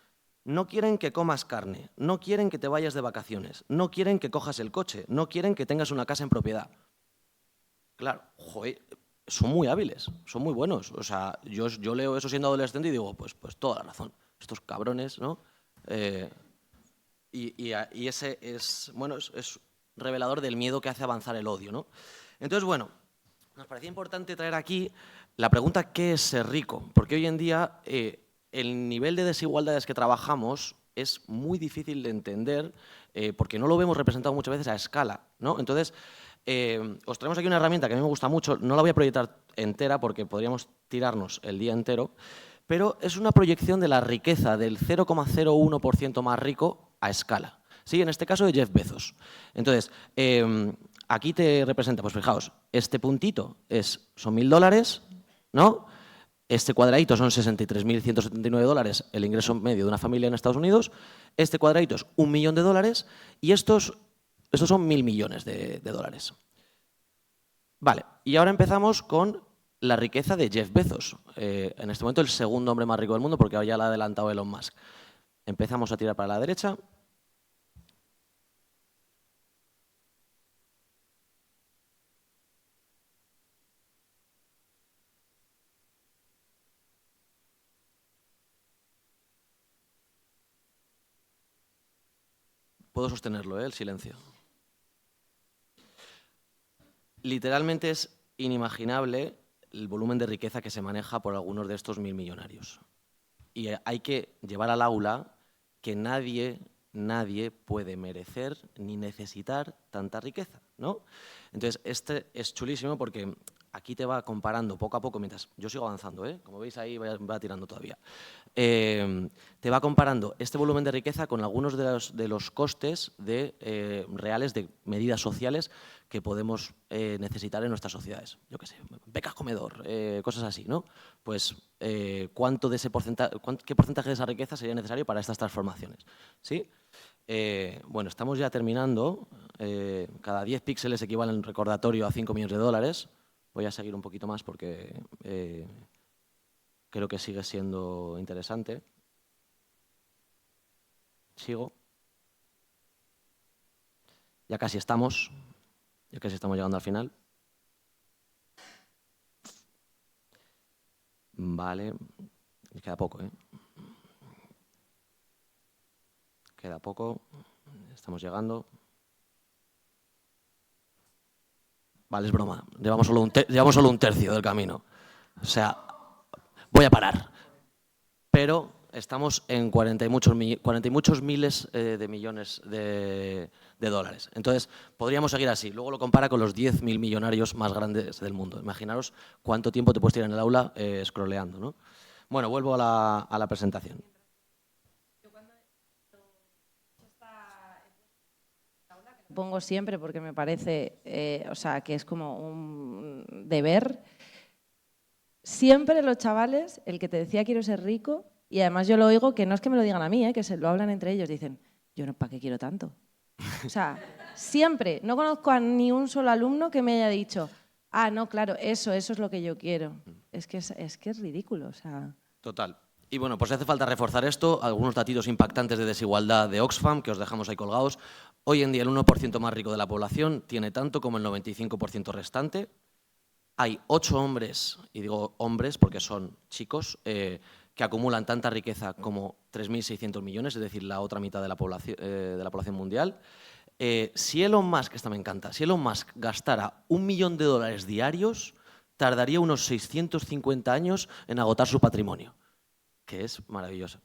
S2: No quieren que comas carne, no quieren que te vayas de vacaciones, no quieren que cojas el coche, no quieren que tengas una casa en propiedad. Claro, joder, son muy hábiles, son muy buenos. O sea, yo leo eso siendo adolescente y digo, pues toda la razón. Estos cabrones, ¿no? Y ese es, bueno, es revelador del miedo que hace avanzar el odio, ¿no? Entonces, bueno, nos parecía importante traer aquí la pregunta ¿qué es ser rico? Porque hoy en día el nivel de desigualdades que trabajamos es muy difícil de entender porque no lo vemos representado muchas veces a escala, ¿no? Entonces, os traemos aquí una herramienta que a mí me gusta mucho, no la voy a proyectar entera porque podríamos tirarnos el día entero, pero es una proyección de la riqueza del 0,01% más rico a escala. Sí, en este caso de Jeff Bezos. Entonces, aquí te representa, pues fijaos, este puntito son $1.000, ¿no? Este cuadradito son $63.179, el ingreso medio de una familia en Estados Unidos. Este cuadradito es $1 millón y estos son 1.000 millones de dólares. Vale, y ahora empezamos con la riqueza de Jeff Bezos. En este momento el segundo hombre más rico del mundo porque ahora ya la ha adelantado Elon Musk. Empezamos a tirar para la derecha. Puedo sostenerlo, el silencio. Literalmente es inimaginable el volumen de riqueza que se maneja por algunos de estos 1.000 millonarios. Y hay que llevar al aula que nadie puede merecer ni necesitar tanta riqueza, ¿no? Entonces, este es chulísimo porque aquí te va comparando poco a poco, mientras yo sigo avanzando, como veis ahí va tirando todavía. Te va comparando este volumen de riqueza con algunos de los costes reales de medidas sociales que podemos necesitar en nuestras sociedades. Yo qué sé, becas comedor, cosas así, ¿no? Pues ¿qué porcentaje de esa riqueza sería necesario para estas transformaciones? ¿Sí? Bueno, estamos ya terminando. Cada 10 píxeles equivalen en recordatorio a $5 millones. Voy a seguir un poquito más porque creo que sigue siendo interesante. Sigo. Ya casi estamos llegando al final. Vale, me queda poco, Queda poco, estamos llegando. Vale, es broma, llevamos solo un tercio del camino. O sea, voy a parar. Pero estamos en 40 y muchos miles de millones de dólares. Entonces, podríamos seguir así. Luego lo compara con los 10.000 millonarios más grandes del mundo. Imaginaros cuánto tiempo te puedes tirar en el aula scrolleando, ¿no? Bueno, vuelvo a la presentación.
S3: Pongo siempre porque me parece, que es como un deber. Siempre los chavales, el que te decía quiero ser rico, y además yo lo oigo que no es que me lo digan a mí, que se lo hablan entre ellos, dicen, yo no, ¿para qué quiero tanto? O sea, siempre, no conozco a ni un solo alumno que me haya dicho, ah, no, claro, eso es lo que yo quiero. Es que es ridículo, o sea.
S2: Total. Y bueno, pues si hace falta reforzar esto, algunos datitos impactantes de desigualdad de Oxfam, que os dejamos ahí colgados. Hoy en día el 1% más rico de la población tiene tanto como el 95% restante. Hay 8 hombres, y digo hombres porque son chicos, que acumulan tanta riqueza como 3.600 millones, es decir, la otra mitad de la población mundial. Si Elon Musk, esta me encanta, si Elon Musk gastara $1 millón diarios, tardaría unos 650 años en agotar su patrimonio, que es maravilloso.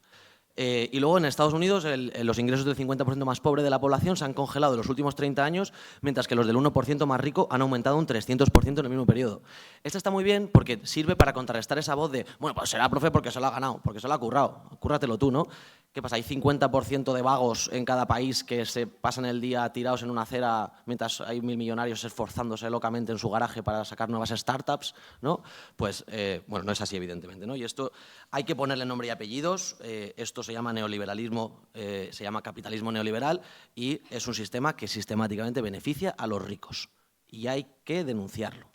S2: Y luego en Estados Unidos los ingresos del 50% más pobre de la población se han congelado en los últimos 30 años, mientras que los del 1% más rico han aumentado un 300% en el mismo periodo. Esto está muy bien porque sirve para contrarrestar esa voz de, bueno, pues será profe porque se lo ha ganado, porque se lo ha currado, cúrratelo tú, ¿no? ¿Qué pasa? Hay 50% de vagos en cada país que se pasan el día tirados en una acera mientras hay 1000 millonarios esforzándose locamente en su garaje para sacar nuevas startups, ¿no? Pues, bueno, no es así, evidentemente, ¿no? Y esto hay que ponerle nombre y apellidos. Esto se llama neoliberalismo, se llama capitalismo neoliberal y es un sistema que sistemáticamente beneficia a los ricos. Y hay que denunciarlo,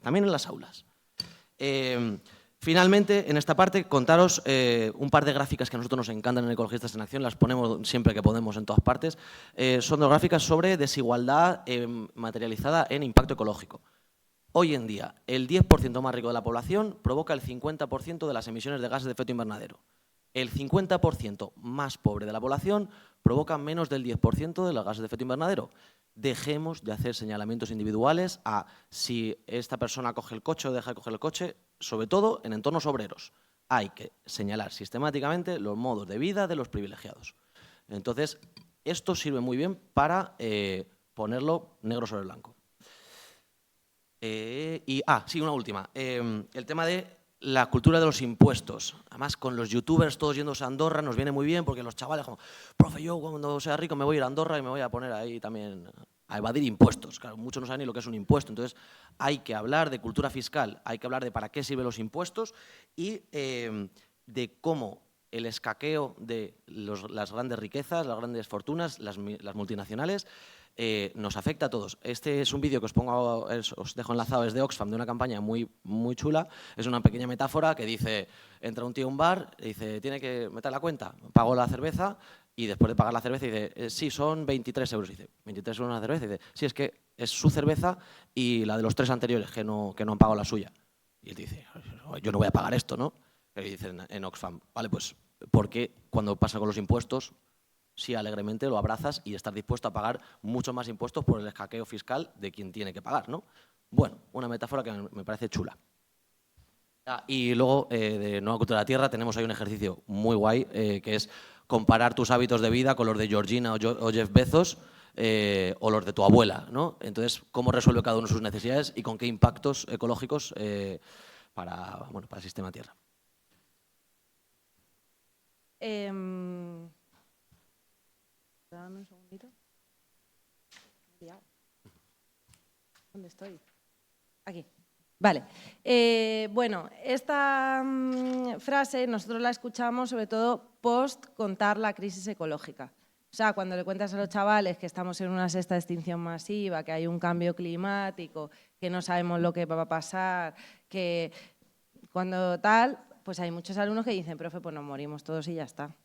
S2: también en las aulas. Finalmente, en esta parte, contaros un par de gráficas que a nosotros nos encantan en Ecologistas en Acción, las ponemos siempre que podemos en todas partes. Son dos gráficas sobre desigualdad materializada en impacto ecológico. Hoy en día, el 10% más rico de la población provoca el 50% de las emisiones de gases de efecto invernadero. El 50% más pobre de la población provoca menos del 10% de los gases de efecto invernadero. Dejemos de hacer señalamientos individuales a si esta persona coge el coche o deja de coger el coche, sobre todo en entornos obreros. Hay que señalar sistemáticamente los modos de vida de los privilegiados. Entonces, esto sirve muy bien para ponerlo negro sobre blanco. Sí, una última. El tema de la cultura de los impuestos. Además, con los youtubers todos yéndose a Andorra nos viene muy bien porque los chavales como, profe, yo cuando sea rico me voy a ir a Andorra y me voy a poner ahí también a evadir impuestos. Claro, muchos no saben ni lo que es un impuesto. Entonces, hay que hablar de cultura fiscal, hay que hablar de para qué sirven los impuestos y de cómo el escaqueo de las grandes riquezas, las grandes fortunas, las multinacionales, nos afecta a todos. Este es un vídeo que os pongo, os dejo enlazado, es de Oxfam, de una campaña muy, muy chula. Es una pequeña metáfora que dice, entra un tío a un bar, y dice, tiene que meter la cuenta, pago la cerveza, y después de pagar la cerveza dice, sí, son 23 euros. Y dice, 23 euros una cerveza. Y dice, sí, es que es su cerveza y la de los 3 anteriores que no han pagado la suya. Y él dice, yo no voy a pagar esto, ¿no? Y dicen en Oxfam, vale, pues, ¿por qué cuando pasa con los impuestos sí alegremente lo abrazas y estás dispuesto a pagar mucho más impuestos por el escaqueo fiscal de quien tiene que pagar, ¿no? Bueno, una metáfora que me parece chula. Y luego, de Nueva Cultura de la Tierra, tenemos ahí un ejercicio muy guay, que es comparar tus hábitos de vida con los de Georgina o Jeff Bezos, o los de tu abuela, ¿no? Entonces, ¿cómo resuelve cada uno sus necesidades y con qué impactos ecológicos para el sistema Tierra?
S3: Dame un segundito. ¿Dónde estoy? Aquí. Vale. Bueno, esta frase nosotros la escuchamos sobre todo post contar la crisis ecológica. O sea, cuando le cuentas a los chavales que estamos en una sexta extinción masiva, que hay un cambio climático, que no sabemos lo que va a pasar, que cuando tal, pues hay muchos alumnos que dicen, profe, pues nos morimos todos y ya está.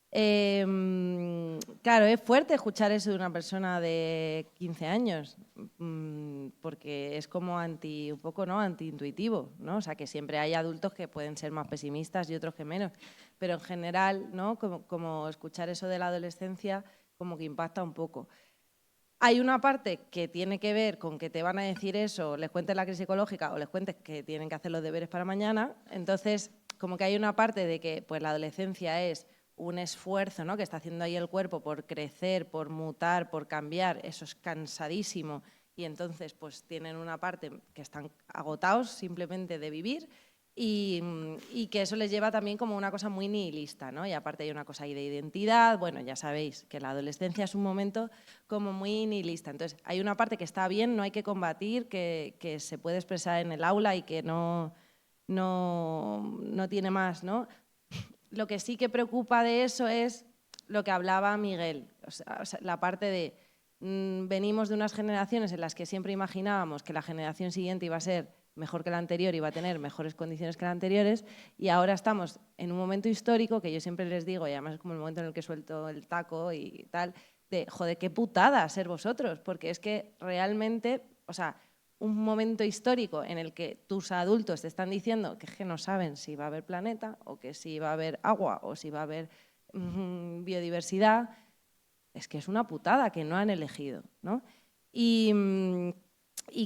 S3: Claro, es fuerte escuchar eso de una persona de 15 años, porque es como un poco, ¿no?, antiintuitivo, ¿no? O sea, que siempre hay adultos que pueden ser más pesimistas y otros que menos, pero en general, ¿no?, como escuchar eso de la adolescencia como que impacta un poco. Hay una parte que tiene que ver con que te van a decir eso, les cuentes la crisis ecológica o les cuentes que tienen que hacer los deberes para mañana, entonces como que hay una parte de que pues la adolescencia es un esfuerzo, ¿no?, que está haciendo ahí el cuerpo por crecer, por mutar, por cambiar, eso es cansadísimo y entonces pues tienen una parte que están agotados simplemente de vivir y que eso les lleva también como una cosa muy nihilista, ¿no? Y aparte hay una cosa ahí de identidad, bueno, ya sabéis que la adolescencia es un momento como muy nihilista, entonces hay una parte que está bien, no hay que combatir, que se puede expresar en el aula y que no tiene más, ¿no? Lo que sí que preocupa de eso es lo que hablaba Miguel, o sea, la parte de venimos de unas generaciones en las que siempre imaginábamos que la generación siguiente iba a ser mejor que la anterior, iba a tener mejores condiciones que las anteriores y ahora estamos en un momento histórico que yo siempre les digo, y además es como el momento en el que suelto el taco y tal, de joder, qué putada ser vosotros, porque es que realmente, o sea, un momento histórico en el que tus adultos te están diciendo que no saben si va a haber planeta o que si va a haber agua o si va a haber biodiversidad, es que es una putada que no han elegido, ¿no? Y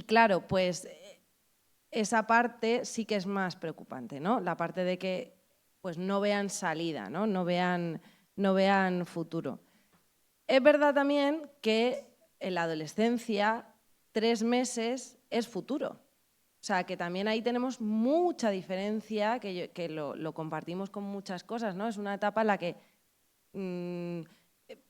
S3: claro, pues esa parte sí que es más preocupante, ¿no? La parte de que pues, no vean salida, ¿no? No vean futuro. Es verdad también que en la adolescencia 3 meses es futuro. O sea, que también ahí tenemos mucha diferencia, que lo compartimos con muchas cosas, ¿no? Es una etapa en la que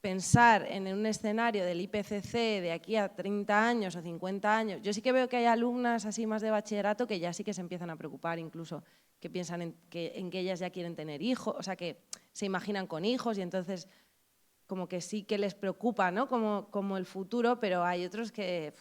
S3: pensar en un escenario del IPCC de aquí a 30 años o 50 años, yo sí que veo que hay alumnas así más de bachillerato que ya sí que se empiezan a preocupar, incluso que piensan en que ellas ya quieren tener hijos, o sea, que se imaginan con hijos y entonces como que sí que les preocupa, ¿no? Como el futuro, pero hay otros que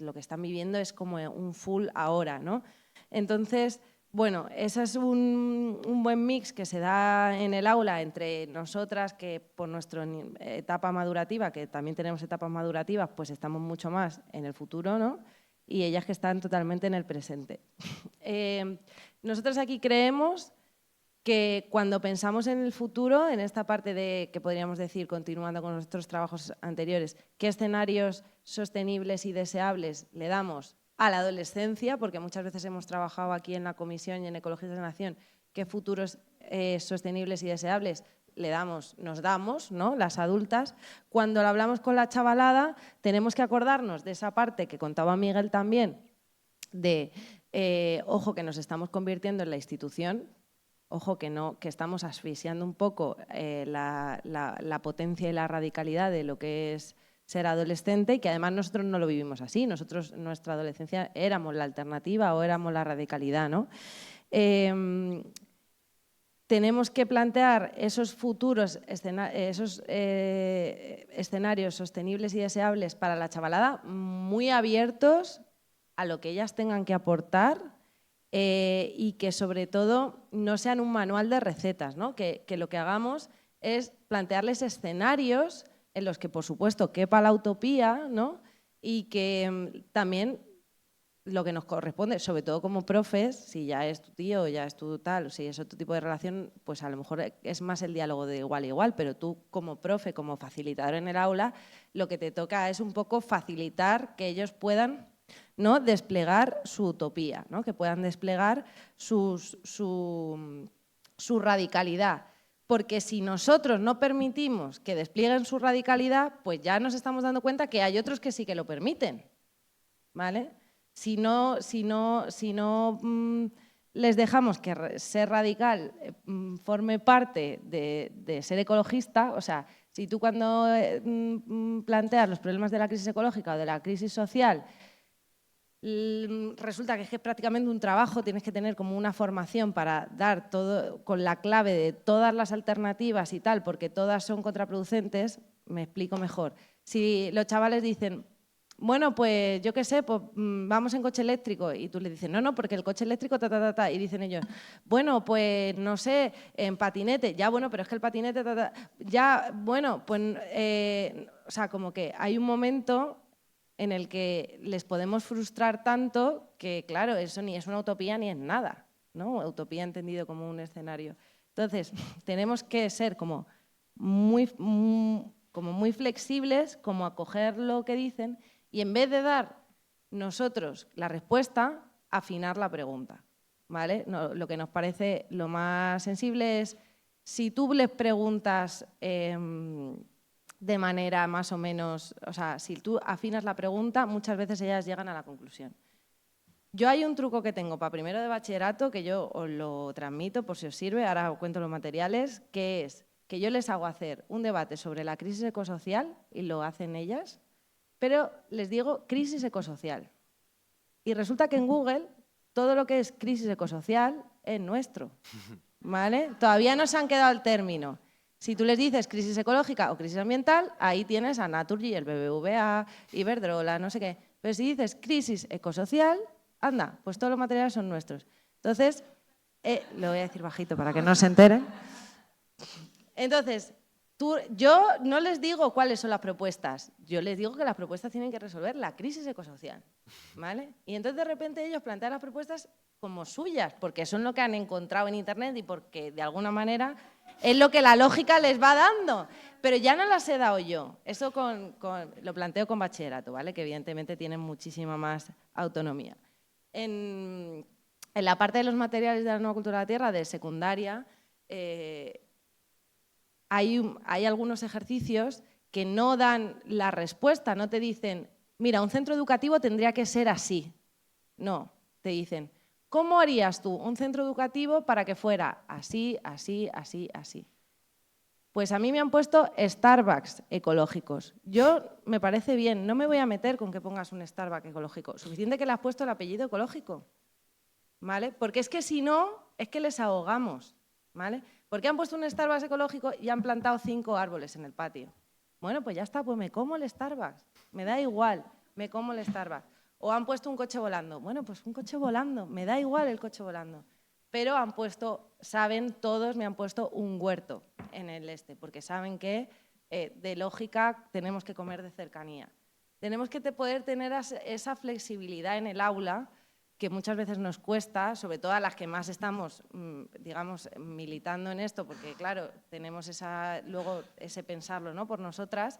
S3: lo que están viviendo es como un full ahora, ¿no? Entonces, bueno, ese es un buen mix que se da en el aula entre nosotras que por nuestra etapa madurativa, que también tenemos etapas madurativas, pues estamos mucho más en el futuro, ¿no? Y ellas que están totalmente en el presente. Nosotros aquí creemos que cuando pensamos en el futuro, en esta parte de, que podríamos decir, continuando con nuestros trabajos anteriores, qué escenarios sostenibles y deseables le damos a la adolescencia, porque muchas veces hemos trabajado aquí en la Comisión y en Ecologistas de Nación, qué futuros sostenibles y deseables nos damos, ¿no? Las adultas. Cuando lo hablamos con la chavalada, tenemos que acordarnos de esa parte que contaba Miguel también, de, ojo, que nos estamos convirtiendo en la institución. Ojo que estamos asfixiando un poco la potencia y la radicalidad de lo que es ser adolescente y que además nosotros no lo vivimos así. Nosotros, nuestra adolescencia, éramos la alternativa o éramos la radicalidad, ¿no? Tenemos que plantear esos futuros escenarios sostenibles y deseables para la chavalada muy abiertos a lo que ellas tengan que aportar. Y que sobre todo no sean un manual de recetas, ¿no? Que lo que hagamos es plantearles escenarios en los que, por supuesto, quepa la utopía, ¿no? Y que también lo que nos corresponde, sobre todo como profes, si ya es tu tío, ya es tu tal, o si es otro tipo de relación, pues a lo mejor es más el diálogo de igual a igual, pero tú como profe, como facilitador en el aula, lo que te toca es un poco facilitar que ellos puedan, ¿no? Desplegar su utopía, ¿no? Que puedan desplegar su radicalidad. Porque si nosotros no permitimos que desplieguen su radicalidad, pues ya nos estamos dando cuenta que hay otros que sí que lo permiten, ¿vale? Si no les dejamos que ser radical forme parte de ser ecologista, o sea, si tú cuando planteas los problemas de la crisis ecológica o de la crisis social, resulta que es prácticamente un trabajo, tienes que tener como una formación para dar todo con la clave de todas las alternativas y tal, porque todas son contraproducentes, me explico mejor. Si los chavales dicen, bueno, pues yo qué sé, pues vamos en coche eléctrico, y tú les dices, no, porque el coche eléctrico, y dicen ellos, bueno, pues no sé, en patinete, ya bueno, pero es que el patinete, ya bueno, pues, o sea, como que hay un momento en el que les podemos frustrar tanto que, claro, eso ni es una utopía ni es nada, ¿no? Utopía entendido como un escenario. Entonces, tenemos que ser como muy flexibles, como acoger lo que dicen y en vez de dar nosotros la respuesta, afinar la pregunta, ¿vale? No, lo que nos parece lo más sensible es, si tú les preguntas de manera más o menos, o sea, si tú afinas la pregunta, muchas veces ellas llegan a la conclusión. Yo hay un truco que tengo para primero de bachillerato, que yo os lo transmito por si os sirve, ahora os cuento los materiales, que es que yo les hago hacer un debate sobre la crisis ecosocial, y lo hacen ellas, pero les digo crisis ecosocial. Y resulta que en Google todo lo que es crisis ecosocial es nuestro, ¿vale? Todavía no se han quedado al término. Si tú les dices crisis ecológica o crisis ambiental, ahí tienes a Naturgy, el BBVA, Iberdrola, no sé qué. Pero si dices crisis ecosocial, anda, pues todos los materiales son nuestros. Entonces, lo voy a decir bajito para que no se enteren. Entonces, yo no les digo cuáles son las propuestas, yo les digo que las propuestas tienen que resolver la crisis ecosocial, ¿vale? Y entonces de repente ellos plantean las propuestas como suyas, porque son lo que han encontrado en Internet y porque de alguna manera es lo que la lógica les va dando. Pero ya no las he dado yo, eso lo planteo con bachillerato, ¿vale? Que evidentemente tienen muchísima más autonomía. En la parte de los materiales de la nueva cultura de la tierra, de secundaria, hay algunos ejercicios que no dan la respuesta, no te dicen, mira, un centro educativo tendría que ser así. No, te dicen, ¿cómo harías tú un centro educativo para que fuera así, así, así, así? Pues a mí me han puesto Starbucks ecológicos. Me parece bien, no me voy a meter con que pongas un Starbucks ecológico. Suficiente que le has puesto el apellido ecológico, ¿vale? Porque es que si no, es que les ahogamos, ¿vale? Porque han puesto un Starbucks ecológico y han plantado 5 árboles en el patio. Bueno, pues ya está, pues me como el Starbucks. Me da igual, me como el Starbucks. O han puesto un coche volando. Bueno, pues un coche volando, me da igual el coche volando. Pero han puesto, saben todos, me han puesto un huerto en el porque saben que de lógica tenemos que comer de cercanía. Tenemos que poder tener esa flexibilidad en el aula que muchas veces nos cuesta, sobre todo a las que más estamos, digamos, militando en esto, porque claro, tenemos luego ese pensarlo, ¿no?, por nosotras,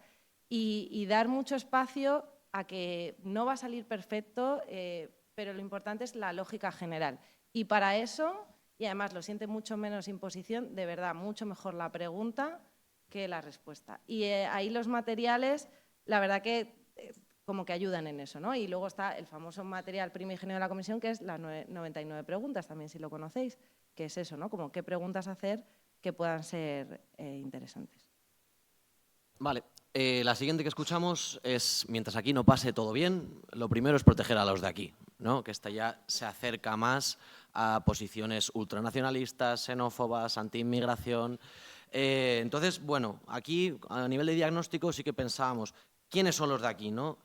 S3: y dar mucho espacio a que no va a salir perfecto, pero lo importante es la lógica general. Y para eso, y además lo siente mucho menos imposición, de verdad, mucho mejor la pregunta que la respuesta. Y ahí los materiales, la verdad que como que ayudan en eso, ¿no? Y luego está el famoso material primigenio de la comisión, que es las 99 preguntas, también si lo conocéis, que es eso, ¿no? Como qué preguntas hacer que puedan ser interesantes.
S2: Vale, la siguiente que escuchamos es, mientras aquí no pase todo bien, lo primero es proteger a los de aquí, ¿no? Que esta ya se acerca más a posiciones ultranacionalistas, xenófobas, anti-inmigración. Entonces, bueno, aquí a nivel de diagnóstico sí que pensábamos, ¿quiénes son los de aquí, no?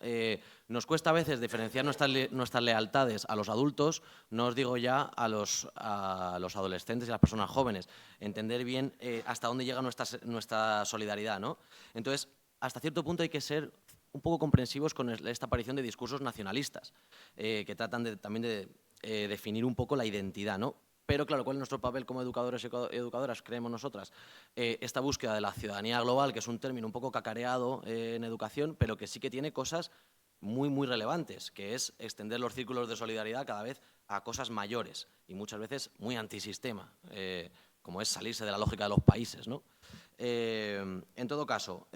S2: Nos cuesta a veces diferenciar nuestras lealtades a los adultos, no os digo ya a los adolescentes y a las personas jóvenes, entender bien hasta dónde llega nuestra solidaridad, ¿no? Entonces, hasta cierto punto hay que ser un poco comprensivos con esta aparición de discursos nacionalistas, que tratan también de definir un poco la identidad, ¿no? Pero claro, ¿cuál es nuestro papel como educadores y educadoras? Creemos nosotras esta búsqueda de la ciudadanía global, que es un término un poco cacareado en educación, pero que sí que tiene cosas muy, muy relevantes, que es extender los círculos de solidaridad cada vez a cosas mayores y muchas veces muy antisistema, como es salirse de la lógica de los países, ¿no? En todo caso,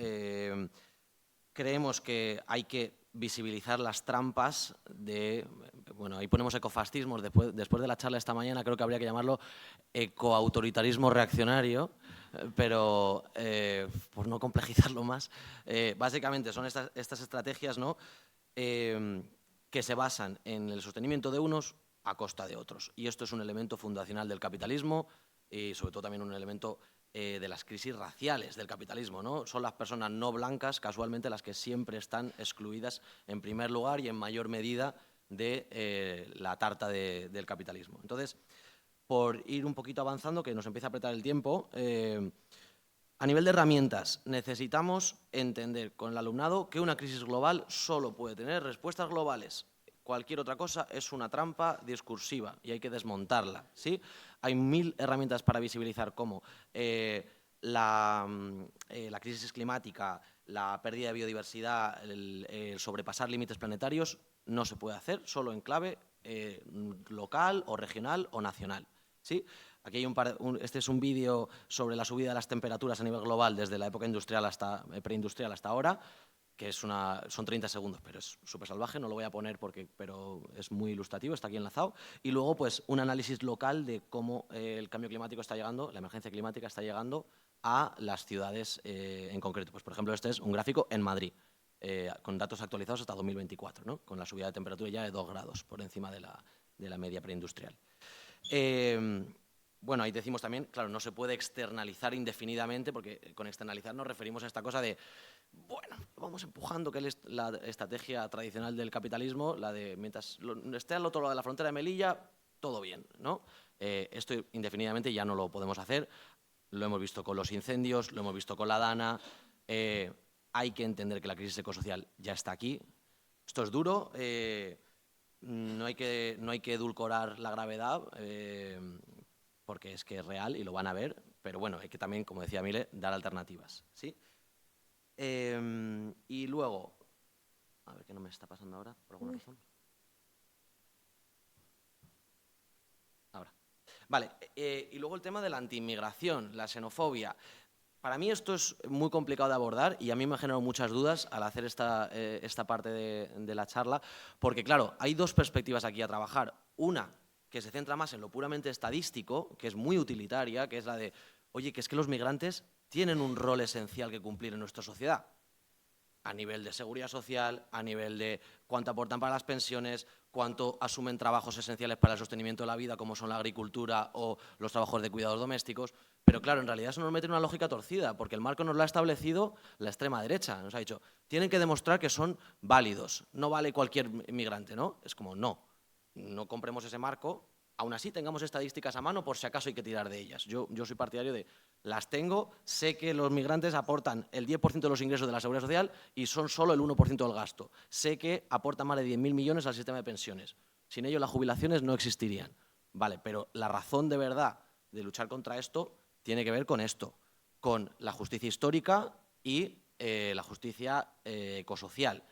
S2: creemos que hay que visibilizar las trampas de, bueno, ahí ponemos ecofascismos, después de la charla esta mañana creo que habría que llamarlo ecoautoritarismo reaccionario, pero por no complejizarlo más, básicamente son estas estrategias, ¿no?, que se basan en el sostenimiento de unos a costa de otros. Y esto es un elemento fundacional del capitalismo y sobre todo también un elemento de las crisis raciales del capitalismo, ¿no? Son las personas no blancas, casualmente, las que siempre están excluidas en primer lugar y en mayor medida de la tarta del capitalismo. Entonces, por ir un poquito avanzando, que nos empieza a apretar el tiempo, a nivel de herramientas, necesitamos entender con el alumnado que una crisis global solo puede tener respuestas globales. Cualquier otra cosa es una trampa discursiva y hay que desmontarla, ¿sí? Hay 1000 herramientas para visibilizar cómo la crisis climática, la pérdida de biodiversidad, el sobrepasar límites planetarios no se puede hacer solo en clave local o regional o nacional, ¿sí? Aquí hay este es un vídeo sobre la subida de las temperaturas a nivel global desde la época industrial preindustrial hasta ahora, que son 30 segundos, pero es súper salvaje, no lo voy a poner pero es muy ilustrativo, está aquí enlazado. Y luego, pues, un análisis local de cómo el cambio climático está llegando, la emergencia climática está llegando a las ciudades en concreto. Pues, por ejemplo, este es un gráfico en Madrid, con datos actualizados hasta 2024, ¿no?, con la subida de temperatura ya de 2 grados por encima de la media preindustrial. Bueno, ahí decimos también, claro, no se puede externalizar indefinidamente, porque con externalizar nos referimos a esta cosa de, bueno, vamos empujando, que es la estrategia tradicional del capitalismo, la de mientras esté al otro lado de la frontera de Melilla, todo bien, ¿no? Esto indefinidamente ya no lo podemos hacer, lo hemos visto con los incendios, lo hemos visto con la Dana, hay que entender que la crisis ecosocial ya está aquí, esto es duro, no hay que edulcorar la gravedad, porque es que es real y lo van a ver, pero bueno, hay que también, como decía Mile, dar alternativas, ¿sí? Y luego, a ver qué no me está pasando ahora, por alguna razón. Vale, y luego el tema de la antiinmigración, la xenofobia. Para mí esto es muy complicado de abordar y a mí me ha generado muchas dudas al hacer esta parte de la charla, porque claro, hay dos perspectivas aquí a trabajar. Una que se centra más en lo puramente estadístico, que es muy utilitaria, que es la de, oye, que es que los migrantes tienen un rol esencial que cumplir en nuestra sociedad, a nivel de seguridad social, a nivel de cuánto aportan para las pensiones, cuánto asumen trabajos esenciales para el sostenimiento de la vida, como son la agricultura o los trabajos de cuidados domésticos. Pero claro, en realidad eso nos mete en una lógica torcida, porque el marco nos lo ha establecido la extrema derecha. Nos ha dicho, tienen que demostrar que son válidos, no vale cualquier inmigrante, ¿no? Es como, no compremos ese marco, aún así tengamos estadísticas a mano por si acaso hay que tirar de ellas. Yo soy partidario de, las tengo, sé que los migrantes aportan el 10% de los ingresos de la Seguridad Social y son solo el 1% del gasto. Sé que aportan más de 10.000 millones al sistema de pensiones. Sin ello las jubilaciones no existirían. Vale, pero la razón de verdad de luchar contra esto tiene que ver con esto, con la justicia histórica y la justicia ecosocial.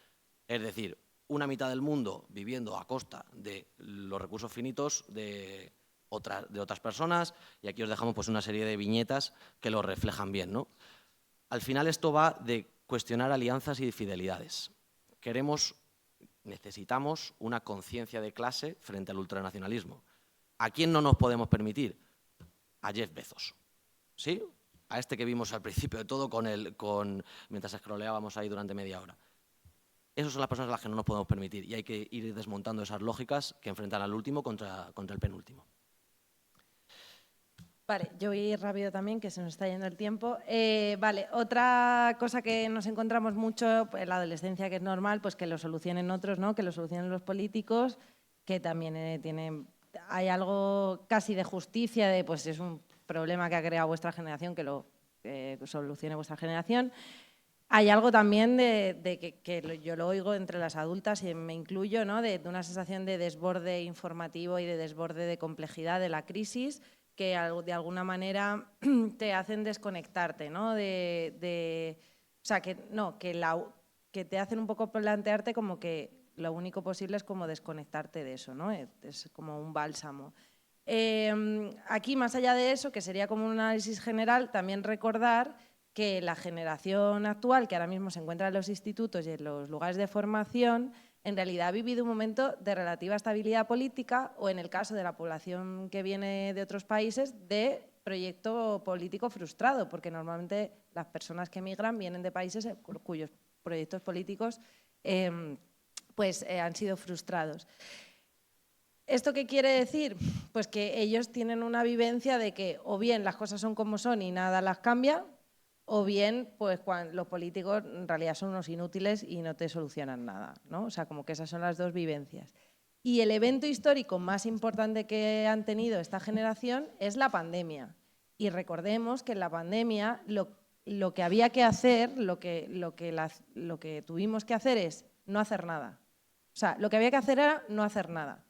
S2: Es decir, una mitad del mundo viviendo a costa de los recursos finitos de otras personas, y aquí os dejamos pues una serie de viñetas que lo reflejan bien, ¿no? Al final esto va de cuestionar alianzas y fidelidades. Necesitamos una conciencia de clase frente al ultranacionalismo. ¿A quién no nos podemos permitir? A Jeff Bezos, ¿sí? A este que vimos al principio de todo mientras scrolleábamos ahí durante media hora. Esas son las personas a las que no nos podemos permitir y hay que ir desmontando esas lógicas que enfrentan al último contra el penúltimo.
S3: Vale, yo voy a ir rápido también, que se nos está yendo el tiempo. Vale, otra cosa que nos encontramos mucho en la adolescencia, que es normal, pues que lo solucionen otros, ¿no? Que lo solucionen los políticos, que también hay algo casi de justicia, de pues es un problema que ha creado vuestra generación, que lo solucione vuestra generación. Hay algo también que yo lo oigo entre las adultas y me incluyo, ¿no? de una sensación de desborde informativo y de desborde de complejidad de la crisis que de alguna manera te hacen desconectarte, ¿no? O sea, que te hacen un poco plantearte como que lo único posible es como desconectarte de eso, ¿no? Es como un bálsamo. Aquí, más allá de eso, que sería como un análisis general, también recordar que la generación actual, que ahora mismo se encuentra en los institutos y en los lugares de formación, en realidad ha vivido un momento de relativa estabilidad política o, en el caso de la población que viene de otros países, de proyecto político frustrado, porque normalmente las personas que emigran vienen de países cuyos proyectos políticos han sido frustrados. ¿Esto qué quiere decir? Pues que ellos tienen una vivencia de que o bien las cosas son como son y nada las cambia, o bien pues los políticos en realidad son unos inútiles y no te solucionan nada, ¿no? O sea, como que esas son las dos vivencias. Y el evento histórico más importante que han tenido esta generación es la pandemia. Y recordemos que en la pandemia lo que había que hacer, lo que tuvimos que hacer es no hacer nada. O sea, lo que había que hacer era no hacer nada.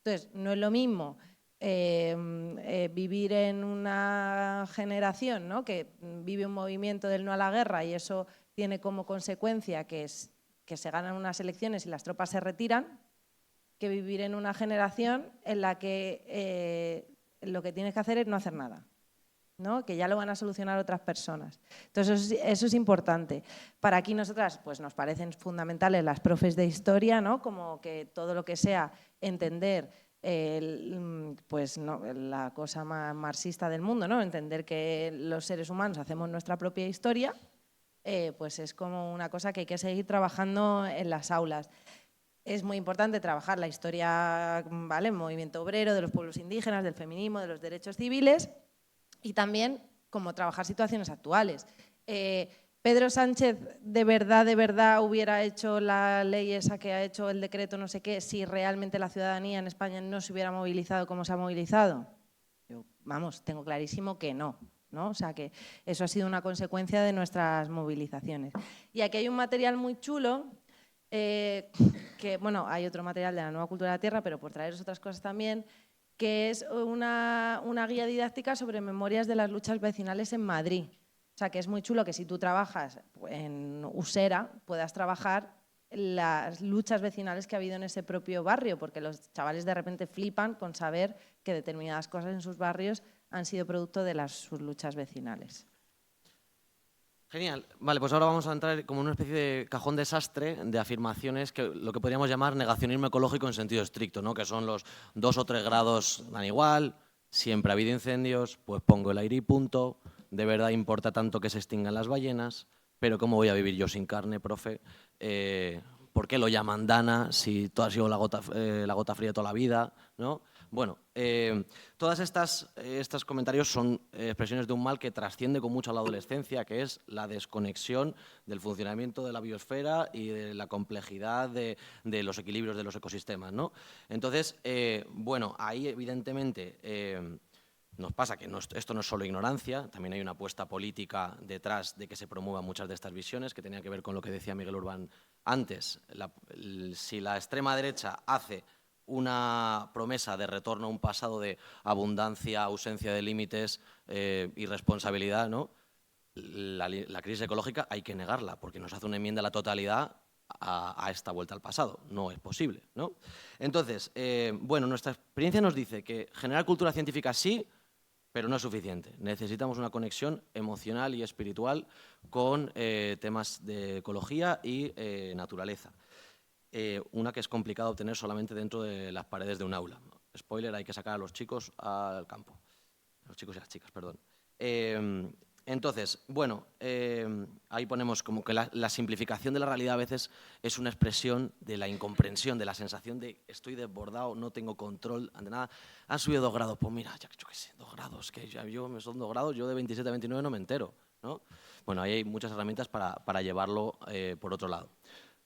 S3: Entonces, no es lo mismo vivir en una generación, ¿no? que vive un movimiento del no a la guerra y eso tiene como consecuencia que se ganan unas elecciones y las tropas se retiran, que vivir en una generación en la que lo que tienes que hacer es no hacer nada, ¿no? Que ya lo van a solucionar otras personas. Entonces, eso es importante. Para aquí nosotras pues, nos parecen fundamentales las profes de historia, ¿no? Como que todo lo que sea entender la cosa más marxista del mundo, ¿no? Entender que los seres humanos hacemos nuestra propia historia, pues es como una cosa que hay que seguir trabajando en las aulas. Es muy importante trabajar la historia, ¿vale? El movimiento obrero, de los pueblos indígenas, del feminismo, de los derechos civiles y también como trabajar situaciones actuales. Pedro Sánchez de verdad hubiera hecho la ley esa que ha hecho, el decreto no sé qué, si realmente la ciudadanía en España no se hubiera movilizado como se ha movilizado? Yo, vamos, tengo clarísimo que no, ¿no? O sea que eso ha sido una consecuencia de nuestras movilizaciones. Y aquí hay un material muy chulo, que bueno, hay otro material de la Nueva Cultura de la Tierra, pero por traeros otras cosas también, que es una guía didáctica sobre memorias de las luchas vecinales en Madrid. O sea, que es muy chulo que si tú trabajas en Usera puedas trabajar las luchas vecinales que ha habido en ese propio barrio, porque los chavales de repente flipan con saber que determinadas cosas en sus barrios han sido producto de sus luchas vecinales.
S2: Genial. Vale, pues ahora vamos a entrar como en una especie de cajón desastre de afirmaciones que lo que podríamos llamar negacionismo ecológico en sentido estricto, ¿no? Que son los 2 o 3 grados dan igual, siempre ha habido incendios, pues pongo el aire y punto, de verdad importa tanto que se extingan las ballenas, pero ¿cómo voy a vivir yo sin carne, profe? ¿Por qué lo llaman Dana si todo ha sido la gota fría toda la vida, ¿no? Bueno, todas estos comentarios son expresiones de un mal que trasciende con mucho a la adolescencia, que es la desconexión del funcionamiento de la biosfera y de la complejidad de los equilibrios de los ecosistemas, ¿no? Entonces, bueno, ahí evidentemente nos pasa que esto no es solo ignorancia, también hay una apuesta política detrás de que se promuevan muchas de estas visiones, que tenía que ver con lo que decía Miguel Urbán antes. Si la extrema derecha hace una promesa de retorno a un pasado de abundancia, ausencia de límites, irresponsabilidad, ¿no? La crisis ecológica hay que negarla, porque nos hace una enmienda a la totalidad a esta vuelta al pasado. No es posible, ¿no? Entonces, bueno, nuestra experiencia nos dice que generar cultura científica sí, pero no es suficiente. Necesitamos una conexión emocional y espiritual con temas de ecología y naturaleza. Una que es complicada obtener solamente dentro de las paredes de un aula. Spoiler, hay que sacar a los chicos al campo. Los chicos y las chicas, perdón. Entonces, bueno, ahí ponemos como que la simplificación de la realidad a veces es una expresión de la incomprensión, de la sensación de estoy desbordado, no tengo control ante nada. Han subido 2 grados, pues mira, yo qué sé, 2 grados, que yo son 2 grados, yo de 27 a 29 no me entero, ¿no? Bueno, ahí hay muchas herramientas para llevarlo por otro lado.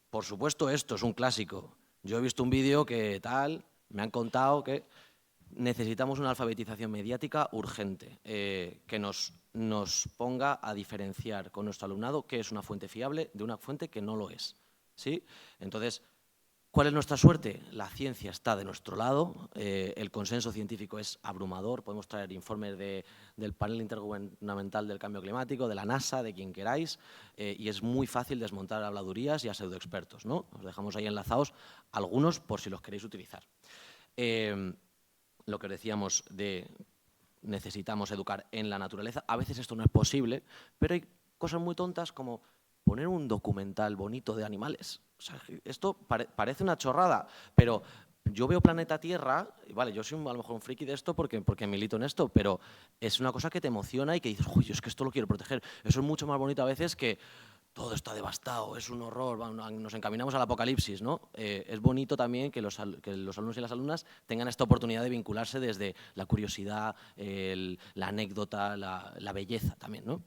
S2: Por supuesto, esto es un clásico. Yo he visto un vídeo que tal, me han contado que necesitamos una alfabetización mediática urgente, que nos ponga a diferenciar con nuestro alumnado qué es una fuente fiable de una fuente que no lo es, ¿sí? Entonces, ¿cuál es nuestra suerte? La ciencia está de nuestro lado, el consenso científico es abrumador, podemos traer informes del panel intergubernamental del cambio climático, de la NASA, de quien queráis, y es muy fácil desmontar habladurías y a pseudoexpertos, ¿no? Os dejamos ahí enlazados algunos por si los queréis utilizar. Lo que decíamos de necesitamos educar en la naturaleza, a veces esto no es posible, pero hay cosas muy tontas como poner un documental bonito de animales. O sea, esto parece una chorrada, pero yo veo Planeta Tierra, y vale, yo soy a lo mejor un friki de esto porque milito en esto, pero es una cosa que te emociona y que dices, uy, es que esto lo quiero proteger. Eso es mucho más bonito a veces que todo está devastado, es un horror, nos encaminamos al apocalipsis, ¿no? Es bonito también que los alumnos y las alumnas tengan esta oportunidad de vincularse desde la curiosidad, la anécdota, la belleza también, ¿no?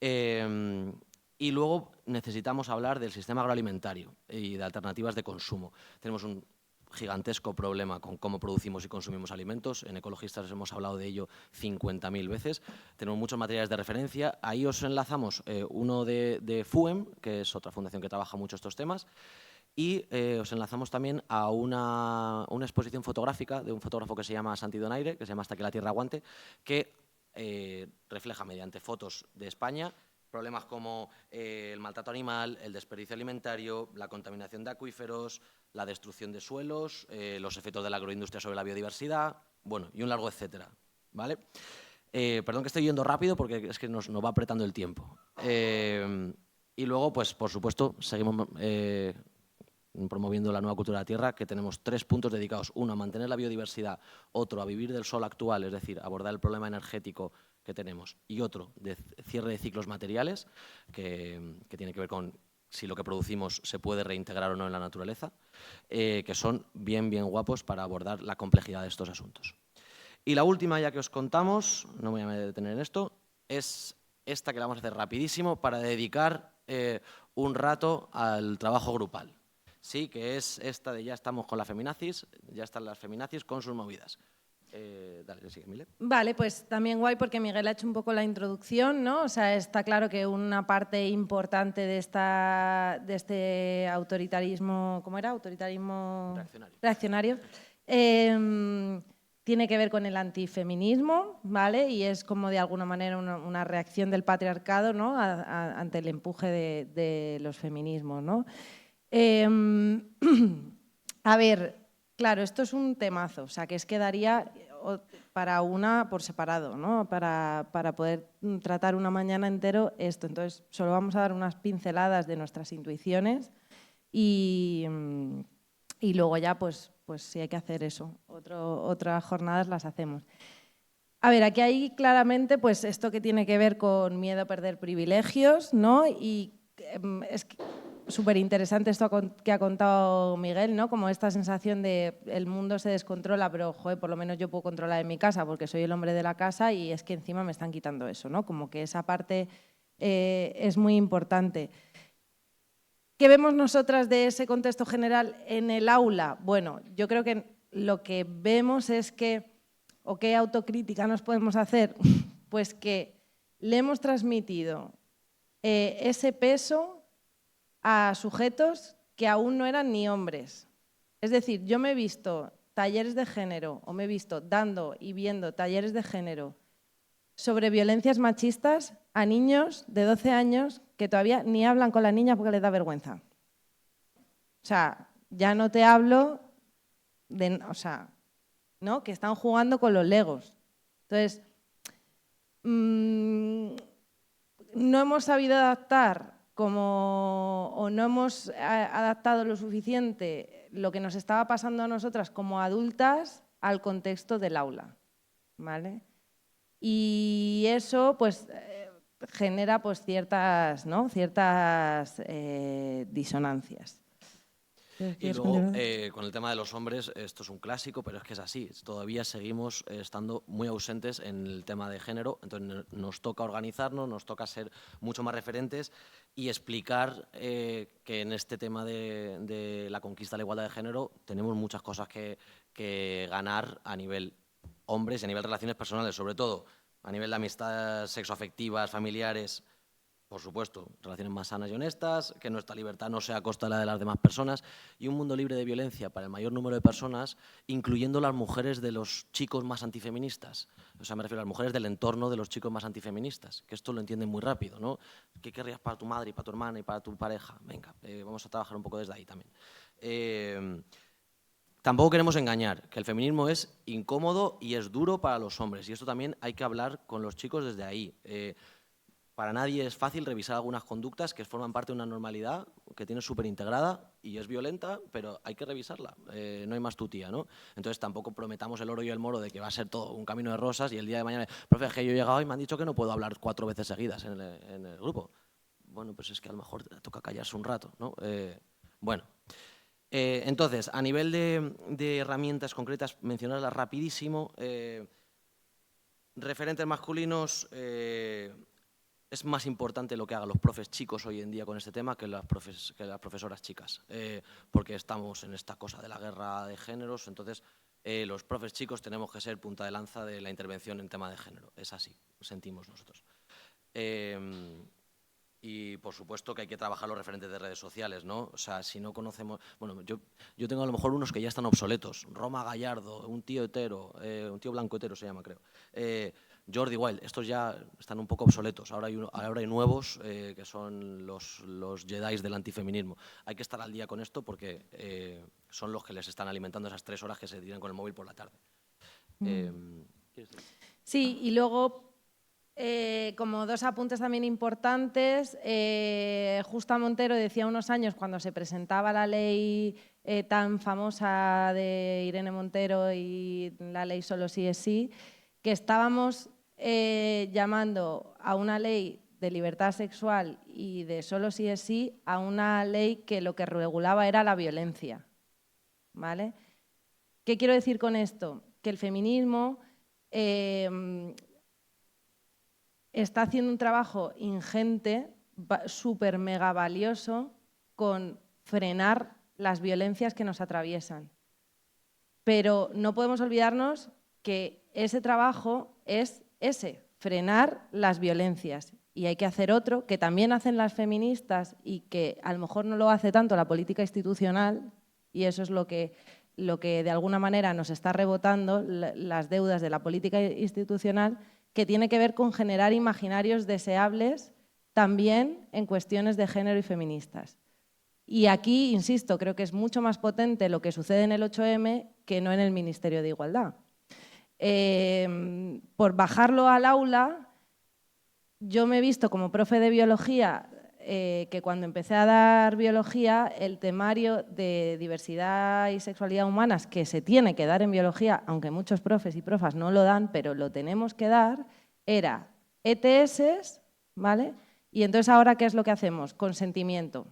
S2: Y luego necesitamos hablar del sistema agroalimentario y de alternativas de consumo. Tenemos un gigantesco problema con cómo producimos y consumimos alimentos. En Ecologistas hemos hablado de ello 50.000 veces. Tenemos muchos materiales de referencia. Ahí os enlazamos uno de FUEM, que es otra fundación que trabaja mucho estos temas, y os enlazamos también a una exposición fotográfica de un fotógrafo que se llama Santi Donaire, que se llama Hasta que la Tierra aguante, que refleja mediante fotos de España problemas como el maltrato animal, el desperdicio alimentario, la contaminación de acuíferos, la destrucción de suelos, los efectos de la agroindustria sobre la biodiversidad, bueno, y un largo etcétera, ¿vale? Perdón que estoy yendo rápido porque es que nos va apretando el tiempo. Y luego, pues, por supuesto, seguimos promoviendo la nueva cultura de la tierra, que tenemos 3 puntos dedicados. Uno, a mantener la biodiversidad, otro, a vivir del sol actual, es decir, abordar el problema energético que tenemos, y otro, de cierre de ciclos materiales, que tiene que ver con si lo que producimos se puede reintegrar o no en la naturaleza, que son bien guapos para abordar la complejidad de estos asuntos. Y la última, ya que os contamos, no me voy a detener en esto, es esta que la vamos a hacer rapidísimo para dedicar un rato al trabajo grupal. Sí, que es esta de ya estamos con la feminazis, ya están las feminazis con sus movidas. Dale, sigue, Mile.
S3: Vale, pues también guay porque Miguel ha hecho un poco la introducción, ¿no? O sea, está claro que una parte importante de este autoritarismo, ¿cómo era? Autoritarismo reaccionario. Tiene que ver con el antifeminismo, ¿vale? Y es como de alguna manera una reacción del patriarcado, ¿no? Ante el empuje de los feminismos, ¿no? A ver, claro, esto es un temazo, o sea, que es que daría para una por separado, ¿no? Para poder tratar una mañana entero esto. Entonces, solo vamos a dar unas pinceladas de nuestras intuiciones y luego ya, pues si hay que hacer eso, otras jornadas las hacemos. A ver, aquí hay claramente pues esto que tiene que ver con miedo a perder privilegios, ¿no? Y es súper interesante esto que ha contado Miguel, ¿no? Como esta sensación de el mundo se descontrola, pero joder, por lo menos yo puedo controlar en mi casa porque soy el hombre de la casa y es que encima me están quitando eso, ¿no? Como que esa parte es muy importante. ¿Qué vemos nosotras de ese contexto general en el aula? Bueno, yo creo que lo que vemos es que, o qué autocrítica nos podemos hacer, pues que le hemos transmitido ese peso a sujetos que aún no eran ni hombres. Es decir, yo me he visto talleres de género, o me he visto dando y viendo talleres de género sobre violencias machistas a niños de 12 años que todavía ni hablan con la niña porque les da vergüenza. O sea, ya no te hablo de, o sea, ¿no? Que están jugando con los legos. Entonces, no hemos sabido adaptar o no hemos adaptado lo suficiente lo que nos estaba pasando a nosotras como adultas al contexto del aula, ¿vale? Y eso, pues, genera pues, ciertas disonancias.
S2: Y luego, con el tema de los hombres, esto es un clásico, pero es que es así. Todavía seguimos estando muy ausentes en el tema de género, entonces nos toca organizarnos, nos toca ser mucho más referentes y explicar que en este tema de la conquista de la igualdad de género tenemos muchas cosas que ganar a nivel hombres y a nivel de relaciones personales, sobre todo a nivel de amistades sexoafectivas, familiares. Por supuesto, relaciones más sanas y honestas, que nuestra libertad no sea a costa de la de las demás personas y un mundo libre de violencia para el mayor número de personas, incluyendo las mujeres de los chicos más antifeministas. O sea, me refiero a las mujeres del entorno de los chicos más antifeministas, que esto lo entienden muy rápido, ¿no? ¿Qué querrías para tu madre y para tu hermana y para tu pareja? Venga, vamos a trabajar un poco desde ahí también. Tampoco queremos engañar, que el feminismo es incómodo y es duro para los hombres, y esto también hay que hablar con los chicos desde ahí. Para nadie es fácil revisar algunas conductas que forman parte de una normalidad que tienes súper integrada y es violenta, pero hay que revisarla, no hay más tutía, ¿no? Entonces tampoco prometamos el oro y el moro de que va a ser todo un camino de rosas y el día de mañana, profe, es que yo he llegado y me han dicho que no puedo hablar 4 veces seguidas en el grupo. Bueno, pues es que a lo mejor toca callarse un rato, ¿no? Bueno. Entonces, a nivel de herramientas concretas, mencionarlas rapidísimo. Referentes masculinos, es más importante lo que hagan los profes chicos hoy en día con este tema que las profesoras chicas, porque estamos en esta cosa de la guerra de géneros, entonces los profes chicos tenemos que ser punta de lanza de la intervención en tema de género, es así, sentimos nosotros. Y, por supuesto, que hay que trabajar los referentes de redes sociales, ¿no? O sea, si no conocemos... Bueno, yo tengo a lo mejor unos que ya están obsoletos. Roma Gallardo, un tío hetero, un tío blanco hetero se llama, creo. Jordi Wild, estos ya están un poco obsoletos. Ahora hay nuevos que son los Jedis del antifeminismo. Hay que estar al día con esto porque son los que les están alimentando esas 3 horas que se tiran con el móvil por la tarde.
S3: Sí, y luego... como 2 apuntes también importantes, Justa Montero decía unos años cuando se presentaba la ley tan famosa de Irene Montero y la ley Solo sí es sí, que estábamos llamando a una ley de libertad sexual y de Solo sí es sí a una ley que lo que regulaba era la violencia, ¿vale? ¿Qué quiero decir con esto? Que el feminismo está haciendo un trabajo ingente, súper mega valioso, con frenar las violencias que nos atraviesan. Pero no podemos olvidarnos que ese trabajo es frenar las violencias. Y hay que hacer otro, que también hacen las feministas y que a lo mejor no lo hace tanto la política institucional, y eso es lo que de alguna manera nos está rebotando, las deudas de la política institucional, que tiene que ver con generar imaginarios deseables también en cuestiones de género y feministas. Y aquí, insisto, creo que es mucho más potente lo que sucede en el 8M que no en el Ministerio de Igualdad. Por bajarlo al aula, yo me he visto como profe de biología que cuando empecé a dar biología, el temario de diversidad y sexualidad humanas que se tiene que dar en biología, aunque muchos profes y profas no lo dan, pero lo tenemos que dar, era ETS, ¿vale? Y entonces ahora, ¿qué es lo que hacemos? Consentimiento.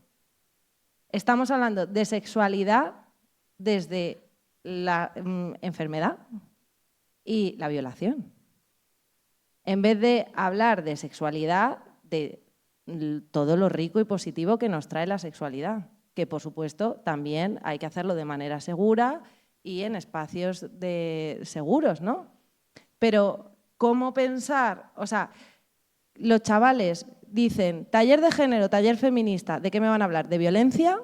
S3: Estamos hablando de sexualidad desde la enfermedad y la violación. En vez de hablar de sexualidad, de todo lo rico y positivo que nos trae la sexualidad, que por supuesto también hay que hacerlo de manera segura y en espacios seguros, ¿no? Pero ¿cómo pensar? O sea, los chavales dicen taller de género, taller feminista, ¿de qué me van a hablar? ¿De violencia?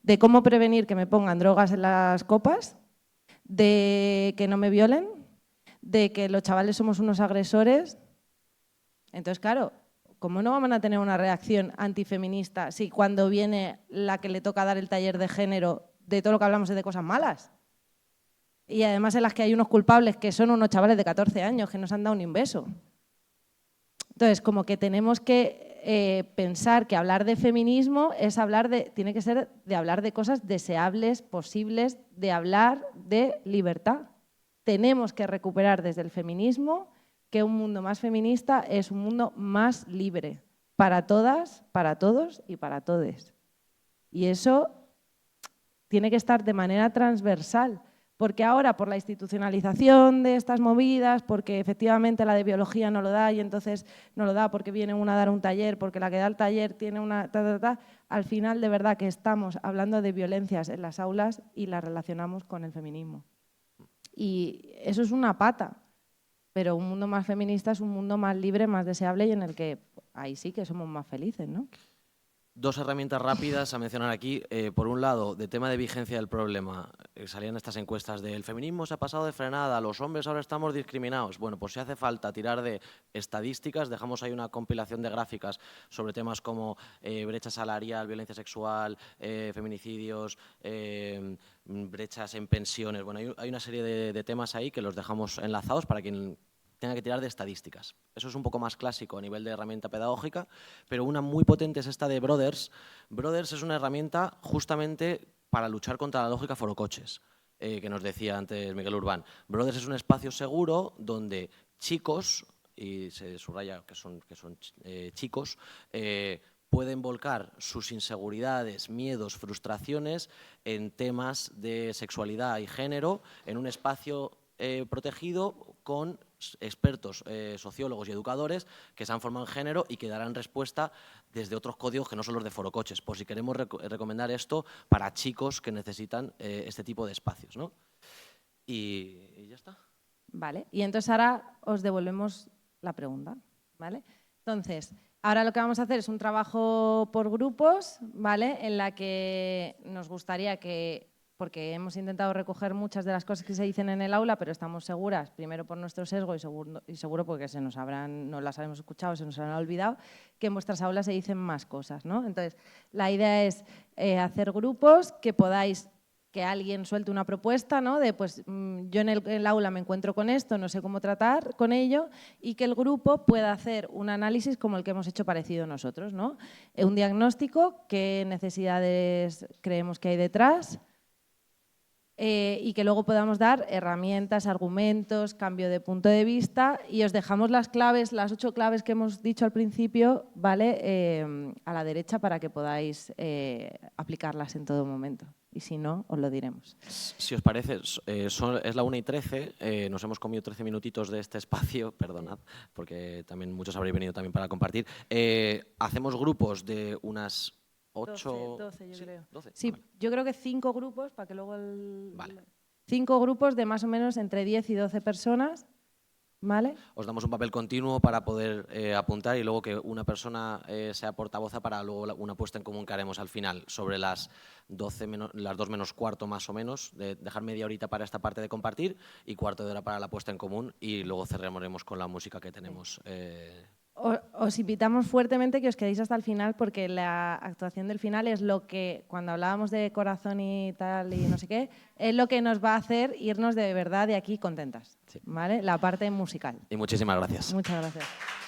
S3: ¿De cómo prevenir que me pongan drogas en las copas? ¿De que no me violen? ¿De que los chavales somos unos agresores? Entonces, claro, ¿cómo no van a tener una reacción antifeminista si cuando viene la que le toca dar el taller de género, de todo lo que hablamos es de cosas malas? Y además en las que hay unos culpables que son unos chavales de 14 años que no se han dado ni un beso. Entonces, como que tenemos que pensar que hablar de feminismo es tiene que ser de hablar de cosas deseables, posibles, de hablar de libertad. Tenemos que recuperar desde el feminismo que un mundo más feminista es un mundo más libre para todas, para todos y para todes. Y eso tiene que estar de manera transversal, porque ahora por la institucionalización de estas movidas, porque efectivamente la de biología no lo da y entonces no lo da porque viene una a dar un taller, porque la que da el taller tiene una... al final de verdad que estamos hablando de violencias en las aulas y las relacionamos con el feminismo. Y eso es una pata, pero un mundo más feminista es un mundo más libre, más deseable y en el que ahí sí que somos más felices, ¿no?
S2: Dos herramientas rápidas a mencionar aquí. Por un lado, de tema de vigencia del problema, salían estas encuestas de el feminismo se ha pasado de frenada, los hombres ahora estamos discriminados. Bueno, pues si hace falta tirar de estadísticas, dejamos ahí una compilación de gráficas sobre temas como brecha salarial, violencia sexual, feminicidios, brechas en pensiones. Bueno, hay una serie de temas ahí que los dejamos enlazados para quien tenga que tirar de estadísticas. Eso es un poco más clásico a nivel de herramienta pedagógica, pero una muy potente es esta de Brothers. Brothers es una herramienta justamente para luchar contra la lógica forocoches, que nos decía antes Miguel Urbán. Brothers es un espacio seguro donde chicos, y se subraya que son chicos, pueden volcar sus inseguridades, miedos, frustraciones en temas de sexualidad y género en un espacio protegido con expertos, sociólogos y educadores que se han formado en género y que darán respuesta desde otros códigos que no son los de forocoches, por si queremos recomendar esto para chicos que necesitan este tipo de espacios, ¿no? Y ya está.
S3: Vale, y entonces ahora os devolvemos la pregunta, ¿vale? Entonces, ahora lo que vamos a hacer es un trabajo por grupos, ¿vale? En la que nos gustaría que, porque hemos intentado recoger muchas de las cosas que se dicen en el aula, pero estamos seguras, primero por nuestro sesgo y seguro porque no las habíamos escuchado, se nos habrán olvidado, que en vuestras aulas se dicen más cosas, ¿no? Entonces, la idea es hacer grupos que alguien suelte una propuesta, ¿no? De pues yo en el aula me encuentro con esto, no sé cómo tratar con ello, y que el grupo pueda hacer un análisis como el que hemos hecho parecido nosotros, ¿no? Un diagnóstico, qué necesidades creemos que hay detrás, y que luego podamos dar herramientas, argumentos, cambio de punto de vista, y os dejamos las claves, las 8 claves que hemos dicho al principio, ¿vale? A la derecha para que podáis aplicarlas en todo momento. Y si no, os lo diremos.
S2: Si os parece, es la 1:13, nos hemos comido 13 minutitos de este espacio, perdonad, porque también muchos habréis venido también para compartir. Hacemos grupos de unas 8...
S3: 12 yo
S2: ¿sí?
S3: creo.
S2: 12.
S3: Sí,
S2: Vale.
S3: yo creo que 5 grupos, para que luego
S2: Vale.
S3: 5 grupos de más o menos entre 10 y 12 personas, ¿vale?
S2: Os damos un papel continuo para poder apuntar y luego que una persona sea portavoza para luego una puesta en común que haremos al final sobre las 2 menos cuarto más o menos, de dejar media horita para esta parte de compartir y cuarto de hora para la puesta en común y luego cerraremos con la música que tenemos
S3: Os invitamos fuertemente que os quedéis hasta el final porque la actuación del final es lo que, cuando hablábamos de corazón y tal y no sé qué, es lo que nos va a hacer irnos de verdad de aquí contentas,
S2: Sí.
S3: ¿vale? La parte musical.
S2: Y muchísimas gracias.
S3: Muchas gracias.